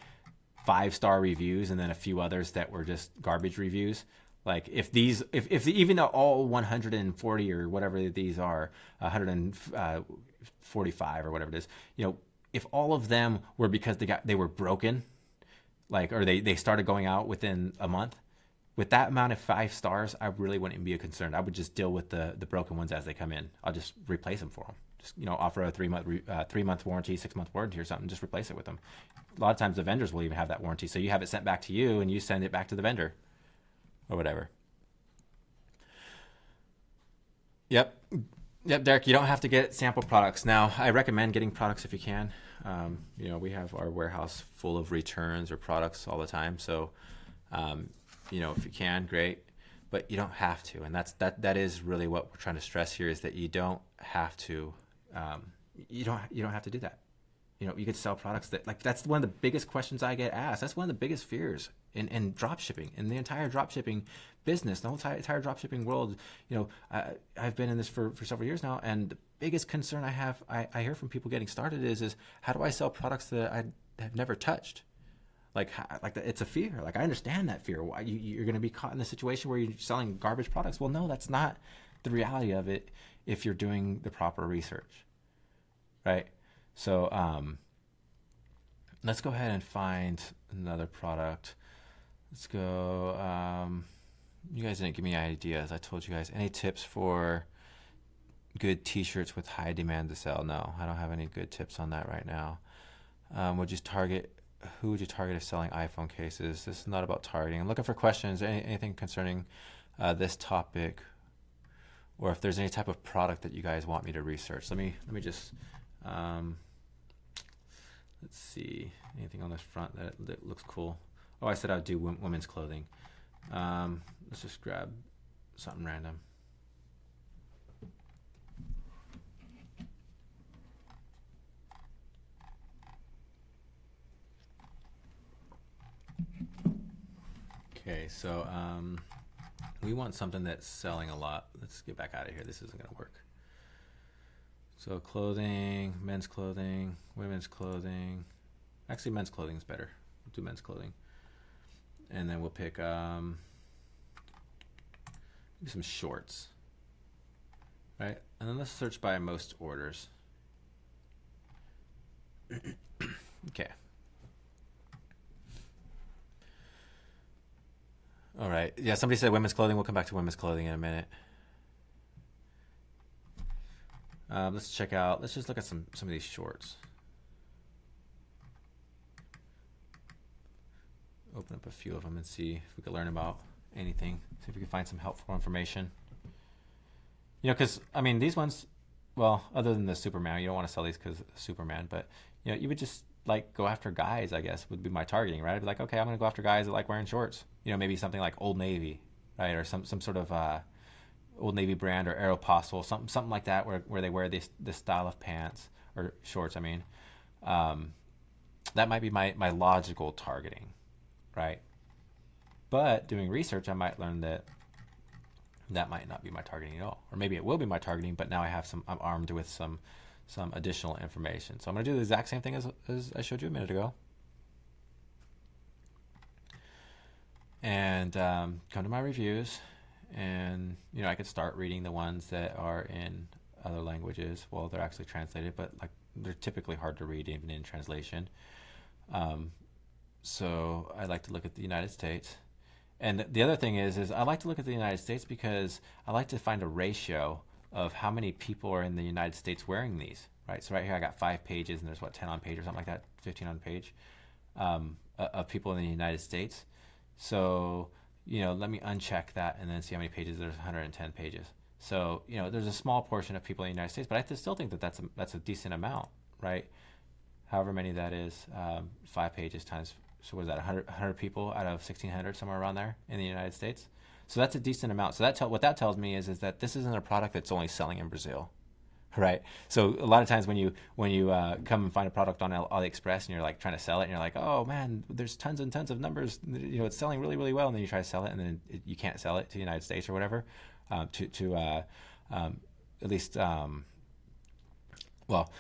5-star reviews and then a few others that were just garbage reviews. Like if even though all 140 or whatever these are, 145 or whatever it is, if all of them were because they were broken, or they started going out within a month, with that amount of 5 stars, I really wouldn't be concerned. I would just deal with the broken ones as they come in. I'll just replace them for them. Just offer a 3-month warranty, 6-month warranty or something. Just replace it with them. A lot of times the vendors will even have that warranty, so you have it sent back to you and you send it back to the vendor or whatever. Yep, Derek. You don't have to get sample products. Now, I recommend getting products if you can. We have our warehouse full of returns or products all the time. So, if you can, great. But you don't have to, and that is really what we're trying to stress here, is that you don't have to. You don't have to do that. You could sell products that's one of the biggest questions I get asked. That's one of the biggest fears in drop shipping, in the entire drop shipping business, the whole entire drop shipping world. I've been in this for several years now, and the biggest concern I hear from people getting started is how do I sell products that I have never touched? It's a fear. I understand that fear. Why you're going to be caught in a situation where you're selling garbage products? Well, no, that's not the reality of it if you're doing the proper research, right? So let's go ahead and find another product. Let's go. You guys didn't give me ideas. I told you guys, any tips for good t-shirts with high demand to sell? No, I don't have any good tips on that right now. Who would you target if selling iPhone cases? This is not about targeting. I'm looking for questions, anything concerning this topic, or if there's any type of product that you guys want me to research. Let me just let's see, anything on this front that looks cool. Oh, I said I'd do women's clothing. Let's just grab something random. Okay, so we want something that's selling a lot. Let's get back out of here. This isn't going to work. So clothing, men's clothing, women's clothing. Actually, men's clothing is better. We'll do men's clothing. And then we'll pick maybe some shorts. Right? And then let's search by most orders. Okay. All right. Yeah, somebody said women's clothing. We'll come back to women's clothing in a minute. Let's just look at some of these shorts. Open up a few of them and see if we can learn about anything. See if we can find some helpful information. You know, because, I mean, these ones, well, other than the Superman, you don't want to sell these because Superman, but, you know, you would just, like, go after guys, I guess, would be my targeting, right? I'd be like, okay, I'm going to go after guys that like wearing shorts. You know, maybe something like Old Navy, right? Or some sort of Old Navy brand, or Aeropostale, something like that, where they wear this style of pants or shorts. I mean, that might be my logical targeting, right? But doing research, I might learn that might not be my targeting at all, or maybe it will be my targeting, but now I'm armed with some additional information. So I'm going to do the exact same thing as I showed you a minute ago, and come to my reviews. And, you know, I could start reading the ones that are in other languages. Well, they're actually translated, but like they're typically hard to read even in translation. So I like to look at the United States. And the other thing is I like to look at the United States because I like to find a ratio of how many people are in the United States wearing these, right? So right here I got 5 pages, and there's 10 on page or something like that, 15 on page, of people in the United States. So, you know, let me uncheck that and then see how many pages. There's 110 pages. So, you know, there's a small portion of people in the United States, but I still think that's a decent amount, right? However many that is, 5 pages times, so what is that, 100 people out of 1,600, somewhere around there in the United States. So that's a decent amount. So what that tells me is that this isn't a product that's only selling in Brazil, right? So a lot of times when you come and find a product on AliExpress and you're like trying to sell it, and you're like, oh man, there's tons and tons of numbers, you know, it's selling really, really well, and then you try to sell it, and then you can't sell it to the United States or whatever, at least. Well,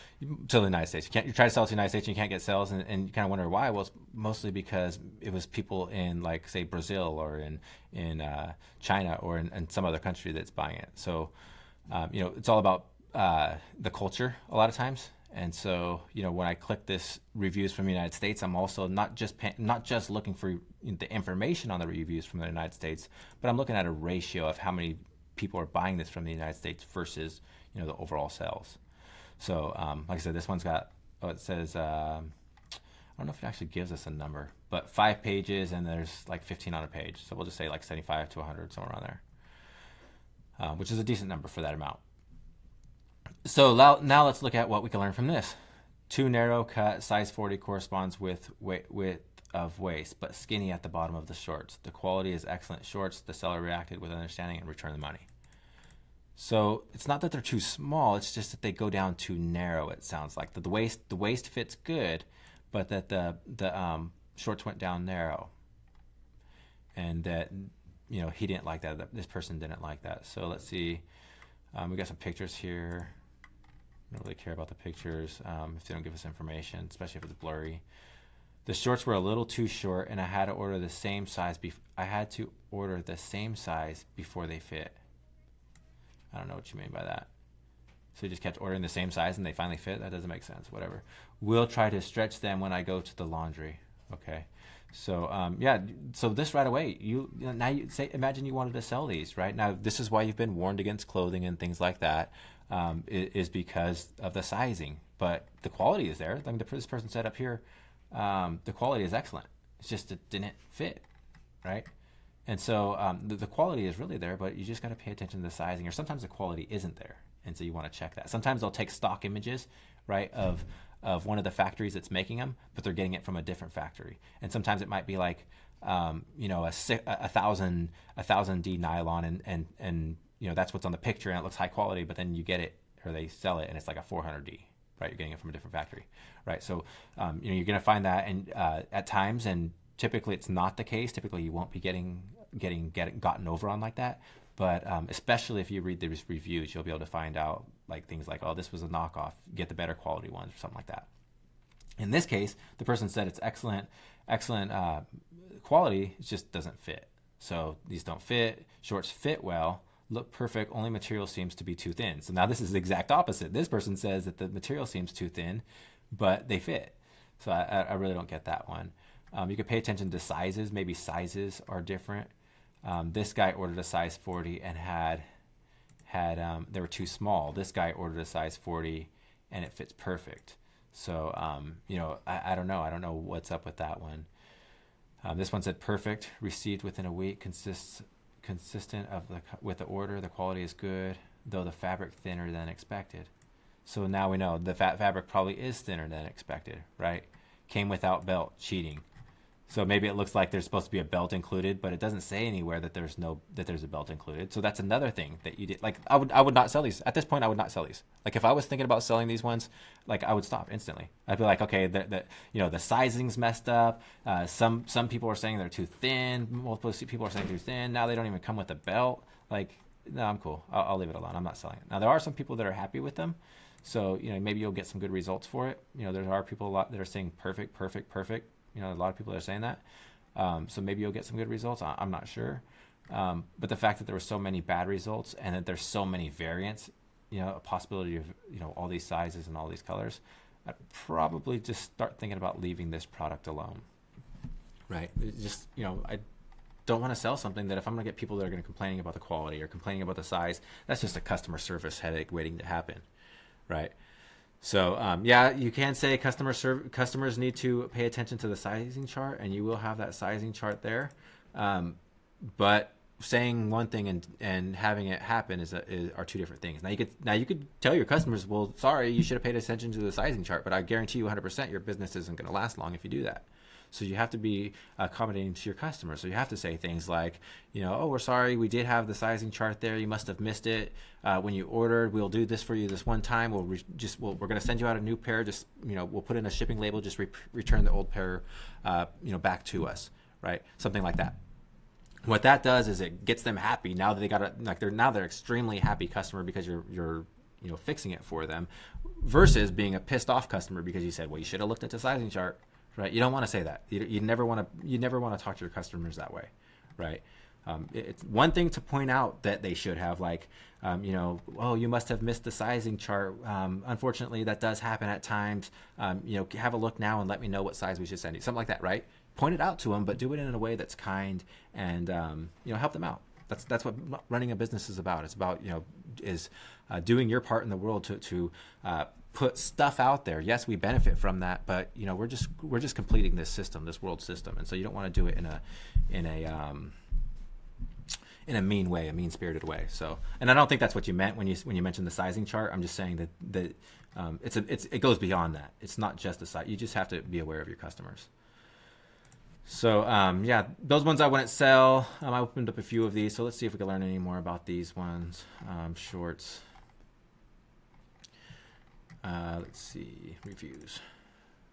to the United States. You try to sell it to the United States and you can't get sales, and you kind of wonder why. Well, it's mostly because it was people in, like, say, Brazil or in China or in some other country that's buying it. So, you know, it's all about the culture a lot of times. And so, you know, when I click this reviews from the United States, I'm also not just looking for the information on the reviews from the United States, but I'm looking at a ratio of how many people are buying this from the United States versus, you know, the overall sales. So, like I said, this one's got, it says, I don't know if it actually gives us a number, but 5 pages, and there's like 15 on a page. So we'll just say like 75 to 100, somewhere around there, which is a decent number for that amount. So now let's look at what we can learn from this. Too narrow cut, size 40 corresponds with width of waist, but skinny at the bottom of the shorts. The quality is excellent shorts. The seller reacted with understanding and returned the money. So it's not that they're too small, it's just that they go down too narrow, it sounds like. The waist fits good, but that the shorts went down narrow. And that, you know, he didn't like that. This person didn't like that. So let's see. We got some pictures here. I don't really care about the pictures if they don't give us information, especially if it's blurry. The shorts were a little too short, and I had to order the same size before they fit. I don't know what you mean by that. So you just kept ordering the same size and they finally fit? That doesn't make sense. Whatever. We'll try to stretch them when I go to the laundry. Okay. So yeah. So this right away, now you say, imagine you wanted to sell these right now. This is why you've been warned against clothing and things like that, is because of the sizing. But the quality is there. I mean, this person said up here, the quality is excellent. It's just it didn't fit, right? And so the quality is really there, but you just got to pay attention to the sizing. Or sometimes the quality isn't there, and so you want to check that. Sometimes they'll take stock images, right, of one of the factories that's making them, but they're getting it from a different factory. And sometimes it might be like, you know, a 1000D nylon, and you know that's what's on the picture, and it looks high quality, but then you get it, or they sell it, and it's like a 400D. Right, you're getting it from a different factory, right? So, you know, you're going to find that, and at times, and typically it's not the case. Typically, you won't be getting gotten over on like that. But especially if you read these reviews, you'll be able to find out like things like, oh, this was a knockoff. Get the better quality ones, or something like that. In this case, the person said it's excellent quality. It just doesn't fit. So these don't fit. Shorts fit well. Look perfect, only material seems to be too thin. So now this is the exact opposite. This person says that the material seems too thin, but they fit. So I really don't get that one. You could pay attention to sizes. Maybe sizes are different. This guy ordered a size 40 and had they were too small. This guy ordered a size 40 and it fits perfect. So, you know, I don't know. I don't know what's up with that one. This one said perfect, received within a week, consistent with the order. The quality is good, though the fabric thinner than expected. So now we know the fabric probably is thinner than expected, right? Came without belt, cheating. So maybe it looks like there's supposed to be a belt included, but it doesn't say anywhere that there's a belt included. So that's another thing that you did. Like I would not sell these at this point. I would not sell these. Like if I was thinking about selling these ones, like I would stop instantly. I'd be like, okay, you know, the sizing's messed up. Some people are saying they're too thin. Multiple people are saying too thin. Now they don't even come with a belt. Like, no, I'm cool. I'll leave it alone. I'm not selling it. Now there are some people that are happy with them. So, you know, maybe you'll get some good results for it. You know, there are people a lot that are saying perfect, perfect, perfect. You know, a lot of people are saying that. So maybe you'll get some good results. I'm not sure. But the fact that there were so many bad results and that there's so many variants, you know, a possibility of, you know, all these sizes and all these colors, I'd probably just start thinking about leaving this product alone. Right. It's just, you know, I don't want to sell something that if I'm going to get people that are going to complaining about the quality or complaining about the size, that's just a customer service headache waiting to happen. Right. So yeah, you can say customers need to pay attention to the sizing chart, and you will have that sizing chart there. But saying one thing and having it happen are two different things. Now you could tell your customers, well, sorry, you should have paid attention to the sizing chart, but I guarantee you 100% your business isn't going to last long if you do that. So you have to be accommodating to your customers. So you have to say things like, you know, oh, we're sorry, we did have the sizing chart there. You must have missed it when you ordered. We'll do this for you this one time. We're going to send you out a new pair. Just, you know, we'll put in a shipping label. Just return the old pair, you know, back to us, right? Something like that. What that does is it gets them happy. Now that they got they're extremely happy customer because you're you know fixing it for them, versus being a pissed off customer because you said, well, you should have looked at the sizing chart. Right, you don't want to say that. You never want to talk to your customers that way, right? It's one thing to point out that they should have, like, you know, oh, you must have missed the sizing chart. Unfortunately, that does happen at times. You know, have a look now and let me know what size we should send you. Something like that, right? Point it out to them, but do it in a way that's kind and you know, help them out. That's what running a business is about. It's about, you know, doing your part in the world to put stuff out there. Yes, we benefit from that, but you know, we're just completing this system, this world system, and so you don't want to do it in a mean way, a mean-spirited way. So, and I don't think that's what you meant when you mentioned the sizing chart. I'm just saying that it goes beyond that. It's not just the size. You just have to be aware of your customers. So yeah, those ones I wouldn't sell. I opened up a few of these, so let's see if we can learn any more about these ones. Shorts. Let's see, reviews.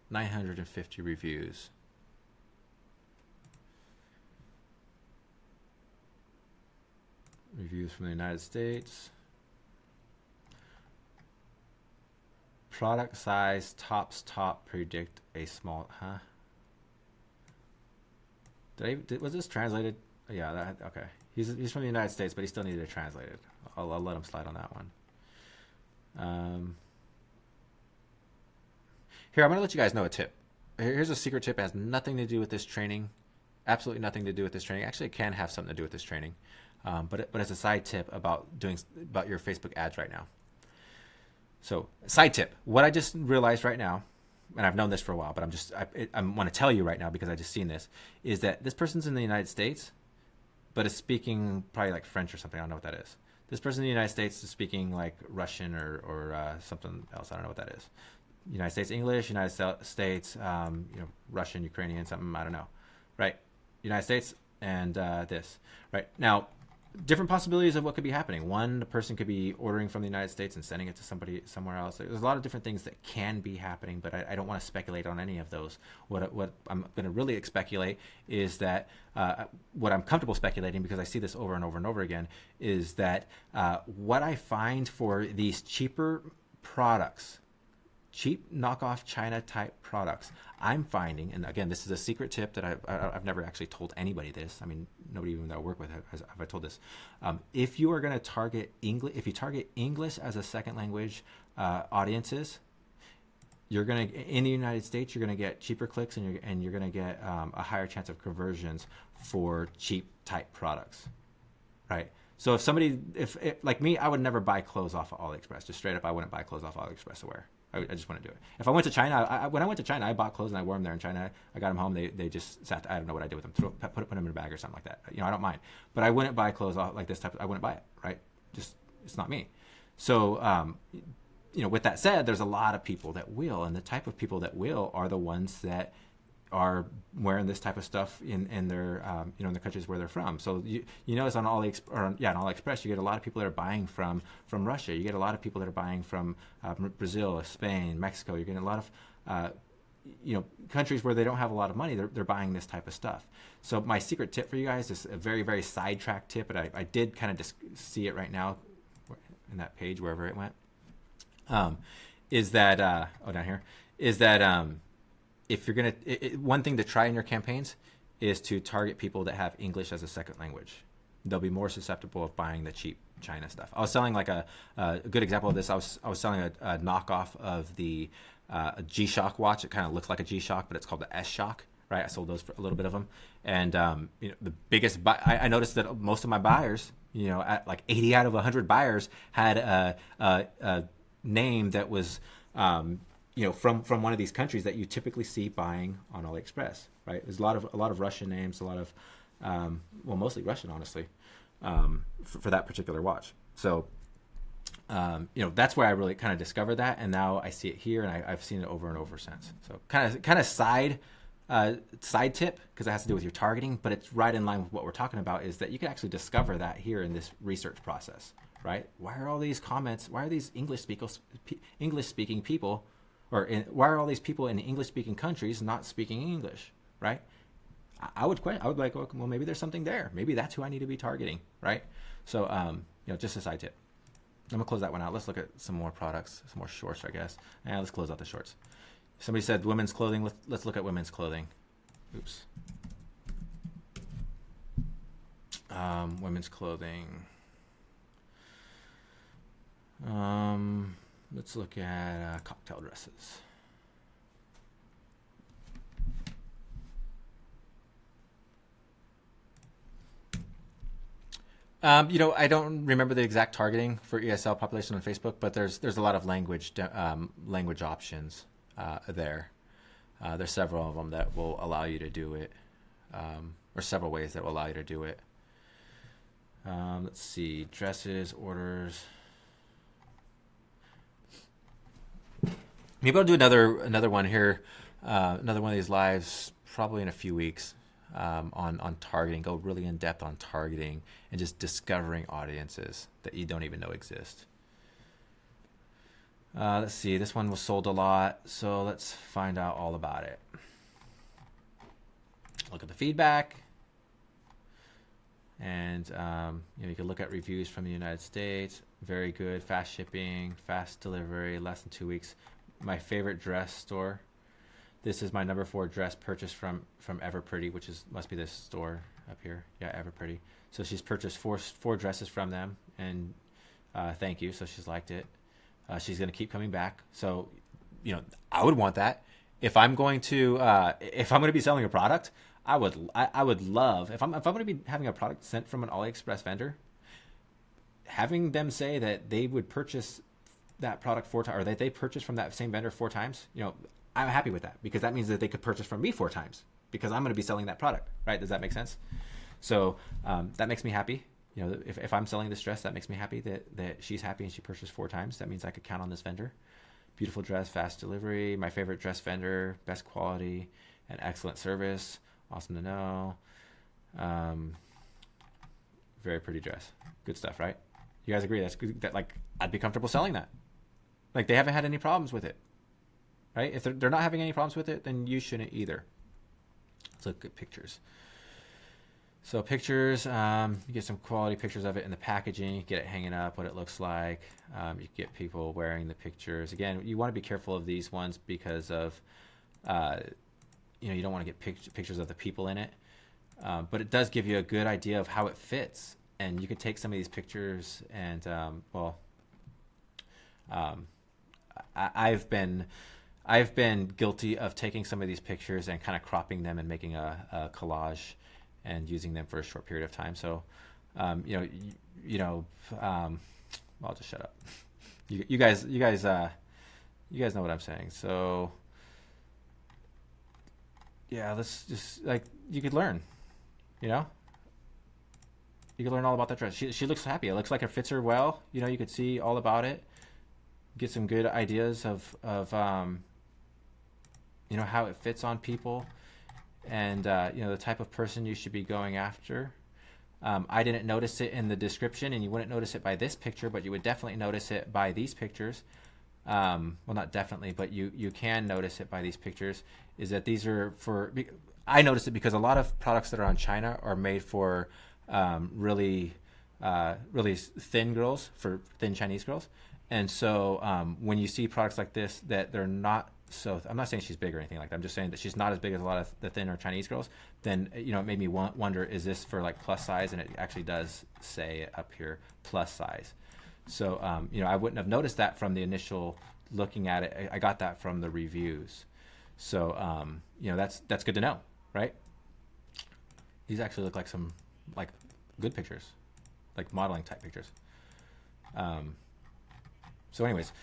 950 reviews. Reviews from the United States. Product size, top predict a small, was this translated? Yeah, okay. He's from the United States, but he still needed it translated. I'll let them slide on that one. Here, I'm going to let you guys know a tip. Here's a secret tip. It has nothing to do with this training. Absolutely nothing to do with this training. Actually, it can have something to do with this training. But it's a side tip about your Facebook ads right now. So, side tip. What I just realized right now, and I've known this for a while, but I want to tell you right now because I just seen this, is that this person's in the United States, but is speaking probably like French or something. I don't know what that is. This person in the United States is speaking like Russian or something else. I don't know what that is. United States English, United States, Russian, Ukrainian, something, I don't know. Right? United States and this. Right? Now, different possibilities of what could be happening. One, the person could be ordering from the United States and sending it to somebody somewhere else. There's a lot of different things that can be happening, but I don't want to speculate on any of those. What I'm going to really speculate is that what I'm comfortable speculating, because I see this over and over and over again, is that what I find for these cheaper products, cheap knockoff China type products, I'm finding, and again, this is a secret tip that I've never actually told anybody this. I mean, nobody even that I work with have I told this. If you are going to target English, if you target English as a second language audiences, you're going to, in the United States, you're going to get cheaper clicks and you're going to get a higher chance of conversions for cheap type products, right? So if somebody, like me, I would never buy clothes off of AliExpress. Just straight up, I wouldn't buy clothes off of AliExpress to wear. I just want to do it. If I went to China, when I went to China, I bought clothes and I wore them there in China. I got them home. They just sat. I don't know what I did with them. Put them in a bag or something like that. I don't mind. But I wouldn't buy clothes off like this type. I wouldn't buy it. Right? Just it's not me. So with that said, there's a lot of people that will, and the type of people that will are the ones that are wearing this type of stuff in their in the countries where they're from. So you notice on AliExpress, you get a lot of people that are buying from Russia. You get a lot of people that are buying from Brazil, Spain, Mexico. You're getting a lot of countries where they don't have a lot of money. They're buying this type of stuff. So my secret tip for you guys is a very, very sidetrack tip, but I did kind of just see it right now in that page wherever it went. Is that down here? Is that if you're one thing to try in your campaigns is to target people that have English as a second language. They'll be more susceptible of buying the cheap China stuff. I was selling like a good example of this. I was selling a knockoff of the G-Shock watch. It kind of looks like a G-Shock, but it's called the S-Shock. Right? I sold those for a little bit of them, and the biggest. I noticed that most of my buyers, at like 80 out of 100 buyers, had a name that was. From one of these countries that you typically see buying on AliExpress, right? There's a lot of Russian names, a lot of, mostly Russian, honestly, for that particular watch. So, that's where I really kind of discovered that, and now I see it here, and I've seen it over and over since. So, kind of side tip, because it has to do with your targeting, but it's right in line with what we're talking about. Is that you can actually discover that here in this research process, right? Why are all these comments? Why are these English speaking people? Why are all these people in English-speaking countries not speaking English, right? I would be like, well, maybe there's something there. Maybe that's who I need to be targeting, right? So, just a side tip. I'm gonna close that one out. Let's look at some more products, some more shorts, I guess. Let's close out the shorts. Somebody said women's clothing. Let's look at women's clothing. Oops. Women's clothing. Let's look at cocktail dresses. I don't remember the exact targeting for ESL population on Facebook, but there's a lot of language options there. There's several of them that will allow you to do it, or several ways that will allow you to do it. Let's see, dresses, orders. Maybe I'll do another one here, another one of these lives probably in a few weeks on targeting. Go really in depth on targeting and just discovering audiences that you don't even know exist. Let's see, this one was sold a lot, so let's find out all about it. Look at the feedback, and you can look at reviews from the United States. Very good, fast shipping, fast delivery, less than 2 weeks. My favorite dress store. This is my number 4 dress purchased from Everpretty, which must be this store up here. Yeah, Everpretty. So she's purchased four dresses from them, and Thank you. So she's liked it. She's going to keep coming back. So, I would want that. If I'm going to be selling a product, I would love, if I'm going to be having a product sent from an AliExpress vendor, having them say that they would purchase that product 4 times, or that they purchased from that same vendor 4 times, I'm happy with that, because that means that they could purchase from me 4 times, because I'm going to be selling that product, right? Does that make sense? So that makes me happy. If I'm selling this dress, that makes me happy that she's happy and she purchased 4 times. That means I could count on this vendor. Beautiful dress, fast delivery, my favorite dress vendor, best quality and excellent service. Awesome to know. Very pretty dress. Good stuff, right? You guys agree that's good, that like I'd be comfortable selling that? Like they haven't had any problems with it, right? If they're not having any problems with it, then you shouldn't either. Let's look at pictures. So pictures, you get some quality pictures of it in the packaging, you get it hanging up, what it looks like. You get people wearing the pictures. Again, you want to be careful of these ones because of, you don't want to get pictures of the people in it. But it does give you a good idea of how it fits. And you could take some of these pictures and, I've been guilty of taking some of these pictures and kind of cropping them and making a collage and using them for a short period of time. So, I'll just shut up. You guys know what I'm saying. So, yeah, let's just you could learn, you could learn all about that dress. She looks happy. It looks like it fits her well. You could see all about it. Get some good ideas of how it fits on people. And the type of person you should be going after. I didn't notice it in the description, and you wouldn't notice it by this picture, but you would definitely notice it by these pictures. Well, not definitely, but you can notice it by these pictures. Is that these are for? I noticed it because a lot of products that are on China are made for really thin girls, for thin Chinese girls. And so when you see products like this that they're not. So I'm not saying she's big or anything like that. I'm just saying that she's not as big as a lot of the thinner Chinese girls. Then, it made me wonder, is this for like plus size? And it actually does say up here, plus size. So, I wouldn't have noticed that from the initial looking at it. I got that from the reviews. So, that's good to know, right? These actually look like some good pictures, like modeling type pictures. So anyways,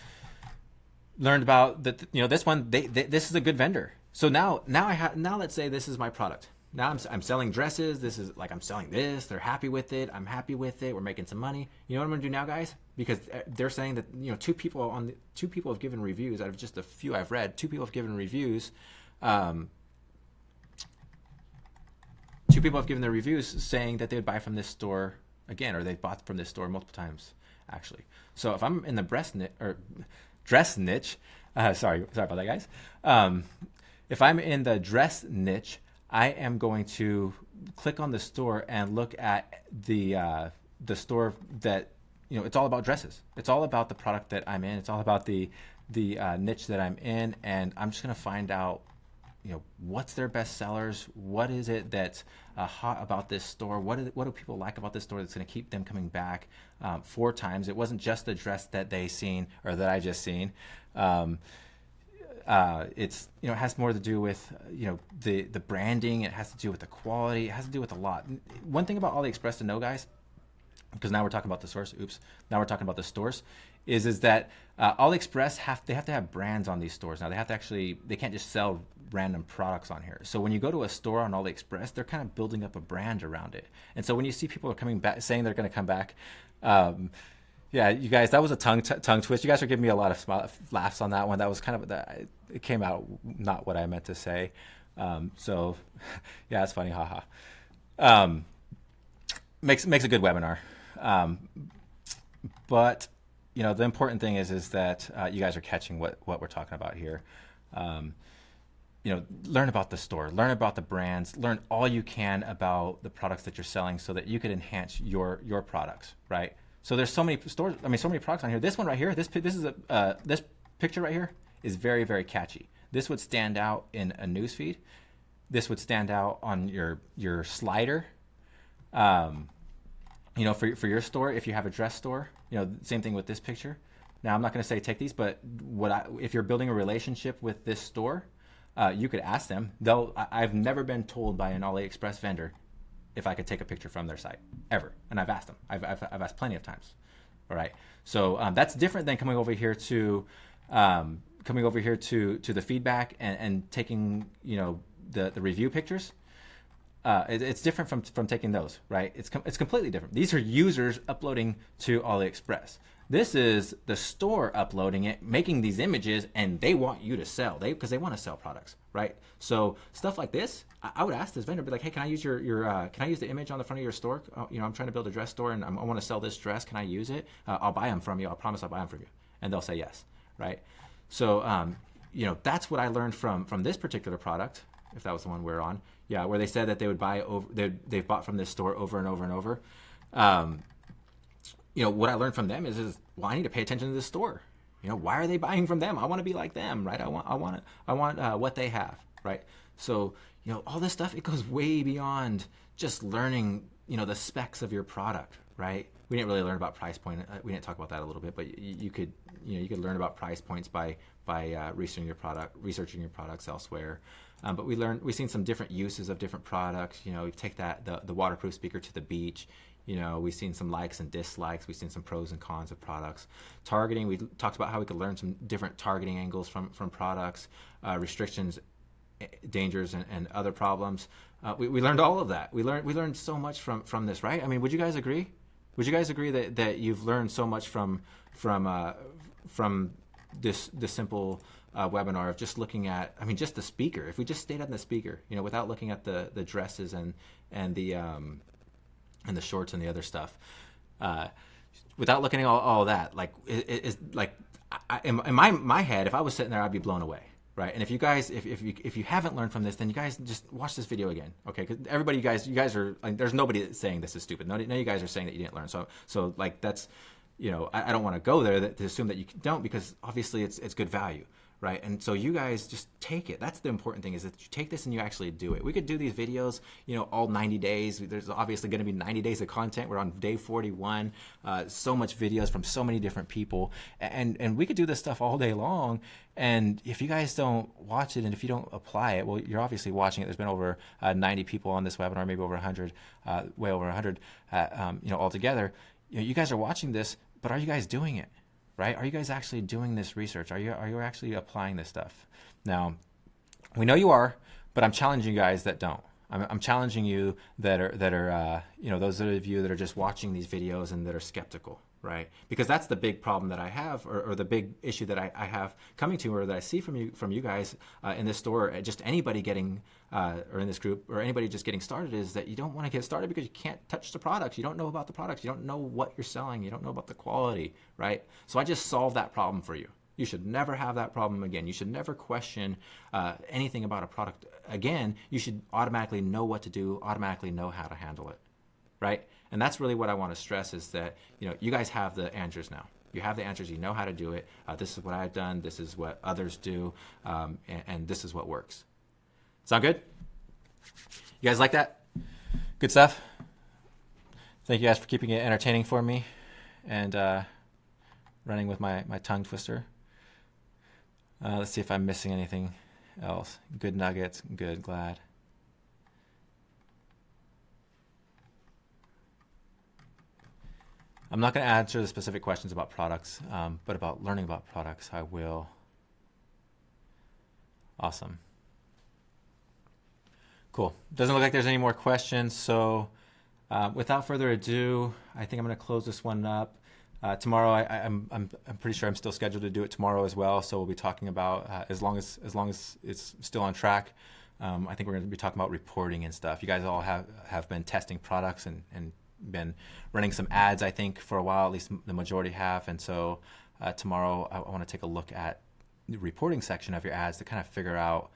learned about that. This one, this is a good vendor. So now let's say this is my product. Now I'm selling dresses. This is I'm selling this. They're happy with it. I'm happy with it. We're making some money. You know what I'm gonna do now, guys? Because they're saying that two people have given reviews out of just a few I've read. 2 people have given reviews. 2 people have given their reviews saying that they would buy from this store again, or they've bought from this store multiple times, actually. So if I'm in the dress niche, sorry about that, guys. If I'm in the dress niche, I am going to click on the store and look at the store that it's all about dresses. It's all about the product that I'm in. It's all about the niche that I'm in, and I'm just gonna find out what's their best sellers. What is it that's hot about this store? What do people like about this store that's going to keep them coming back 4 times? It wasn't just the dress that they seen or that I just seen. It's it has more to do with the branding. It has to do with the quality. It has to do with a lot. One thing about AliExpress to know, guys, because now we're talking about the source. Now we're talking about the stores. Is that AliExpress they have to have brands on these stores. Now they can't just sell random products on here. So when you go to a store on AliExpress, they're kind of building up a brand around it. And so when you see people are coming back, saying they're going to come back, yeah, you guys, that was a tongue twist. You guys are giving me a lot of laughs on that one. That was kind of it came out not what I meant to say. So yeah, it's funny, haha. Makes a good webinar. But the important thing is that you guys are catching what we're talking about here. Learn about the store, learn about the brands, learn all you can about the products that you're selling so that you could enhance your products, right? So there's so many stores, so many products on here. This one right here, this picture right here is very, very catchy. This would stand out in a newsfeed. This would stand out on your slider. for your store, if you have a dress store, same thing with this picture. Now, I'm not going to say take these, but if you're building a relationship with this store, you could ask them. I've never been told by an AliExpress vendor if I could take a picture from their site, ever. And I've asked them. I've asked plenty of times. All right. So that's different than coming over here to the feedback and taking the review pictures. It's different from taking those, right? It's completely different. These are users uploading to AliExpress. This is the store uploading it, making these images, and they want you to sell. Because they want to sell products, right? So stuff like this, I would ask this vendor, be like, hey, can I use can I use the image on the front of your store? I'm trying to build a dress store, and I want to sell this dress. Can I use it? I'll buy them from you. I promise I'll buy them from you, and they'll say yes, right? So that's what I learned from this particular product, if that was the one we're on. Yeah, where they said that they would buy over, they've bought from this store over and over and over. What I learned from them is well, I need to pay attention to this store. Why are they buying from them? I want to be like them, right? I want what they have, right? So all this stuff, it goes way beyond just learning the specs of your product, right? We didn't really learn about price point. We didn't talk about that a little bit, but you could learn about price points by researching your products elsewhere. But we've seen some different uses of different products. You take the waterproof speaker to the beach. We've seen some likes and dislikes. We've seen some pros and cons of products. Targeting, we talked about how we could learn some different targeting angles from products, restrictions, dangers, and other problems. We learned all of that. We learned so much from this, right? I mean, would you guys agree? Would you guys agree that you've learned so much from this simple webinar of just looking at, just the speaker? If we just stayed on the speaker, without looking at the dresses and the shorts and the other stuff, without looking at all that, like it's like in my head, if I was sitting there, I'd be blown away, right? And if you guys, if you haven't learned from this, then you guys just watch this video again, okay? Because everybody, you guys are like, there's nobody that's saying this is stupid. None of you guys are saying that you didn't learn. So like that's, I don't want to go there to assume that you don't, because obviously it's good value. Right, and so you guys just take it. That's the important thing, is that you take this and you actually do it. We could do these videos, all 90 days. There's obviously going to be 90 days of content. We're on day 41. So much videos from so many different people, and we could do this stuff all day long. And if you guys don't watch it and if you don't apply it, well, you're obviously watching it. There's been over 90 people on this webinar, maybe over 100, way over 100, altogether. You guys are watching this, but are you guys doing it? Right? Are you guys actually doing this research? Are you actually applying this stuff? Now, we know you are, but I'm challenging you guys that don't. I'm challenging you that are those of you that are just watching these videos and that are skeptical, right? Because that's the big problem that I have, or the big issue that I have coming to, or that I see from you guys in this store, just anybody getting, or in this group, or anybody just getting started, is that you don't want to get started because you can't touch the products. You don't know about the products. You don't know what you're selling. You don't know about the quality, right? So I just solved that problem for you. You should never have that problem again. You should never question anything about a product again. You should automatically know what to do, automatically know how to handle it, right? And that's really what I want to stress, is that you guys have the answers now. You have the answers. You know how to do it. This is what I've done. This is what others do, and this is what works. Sound good? You guys like that? Good stuff? Thank you guys for keeping it entertaining for me and running with my tongue twister. Let's see if I'm missing anything else. Good nuggets. Good. Glad. I'm not going to answer the specific questions about products, but about learning about products, I will. Awesome. Cool. Doesn't look like there's any more questions. So without further ado, I think I'm going to close this one up. Tomorrow, I'm pretty sure I'm still scheduled to do it tomorrow as well. So we'll be talking about as long as it's still on track. I think we're going to be talking about reporting and stuff. You guys all have been testing products and been running some ads, I think, for a while. At least the majority have. And so tomorrow, I want to take a look at the reporting section of your ads to kind of figure out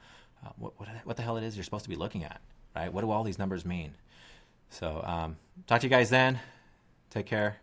what the hell it is you're supposed to be looking at, right? What do all these numbers mean? So talk to you guys then. Take care.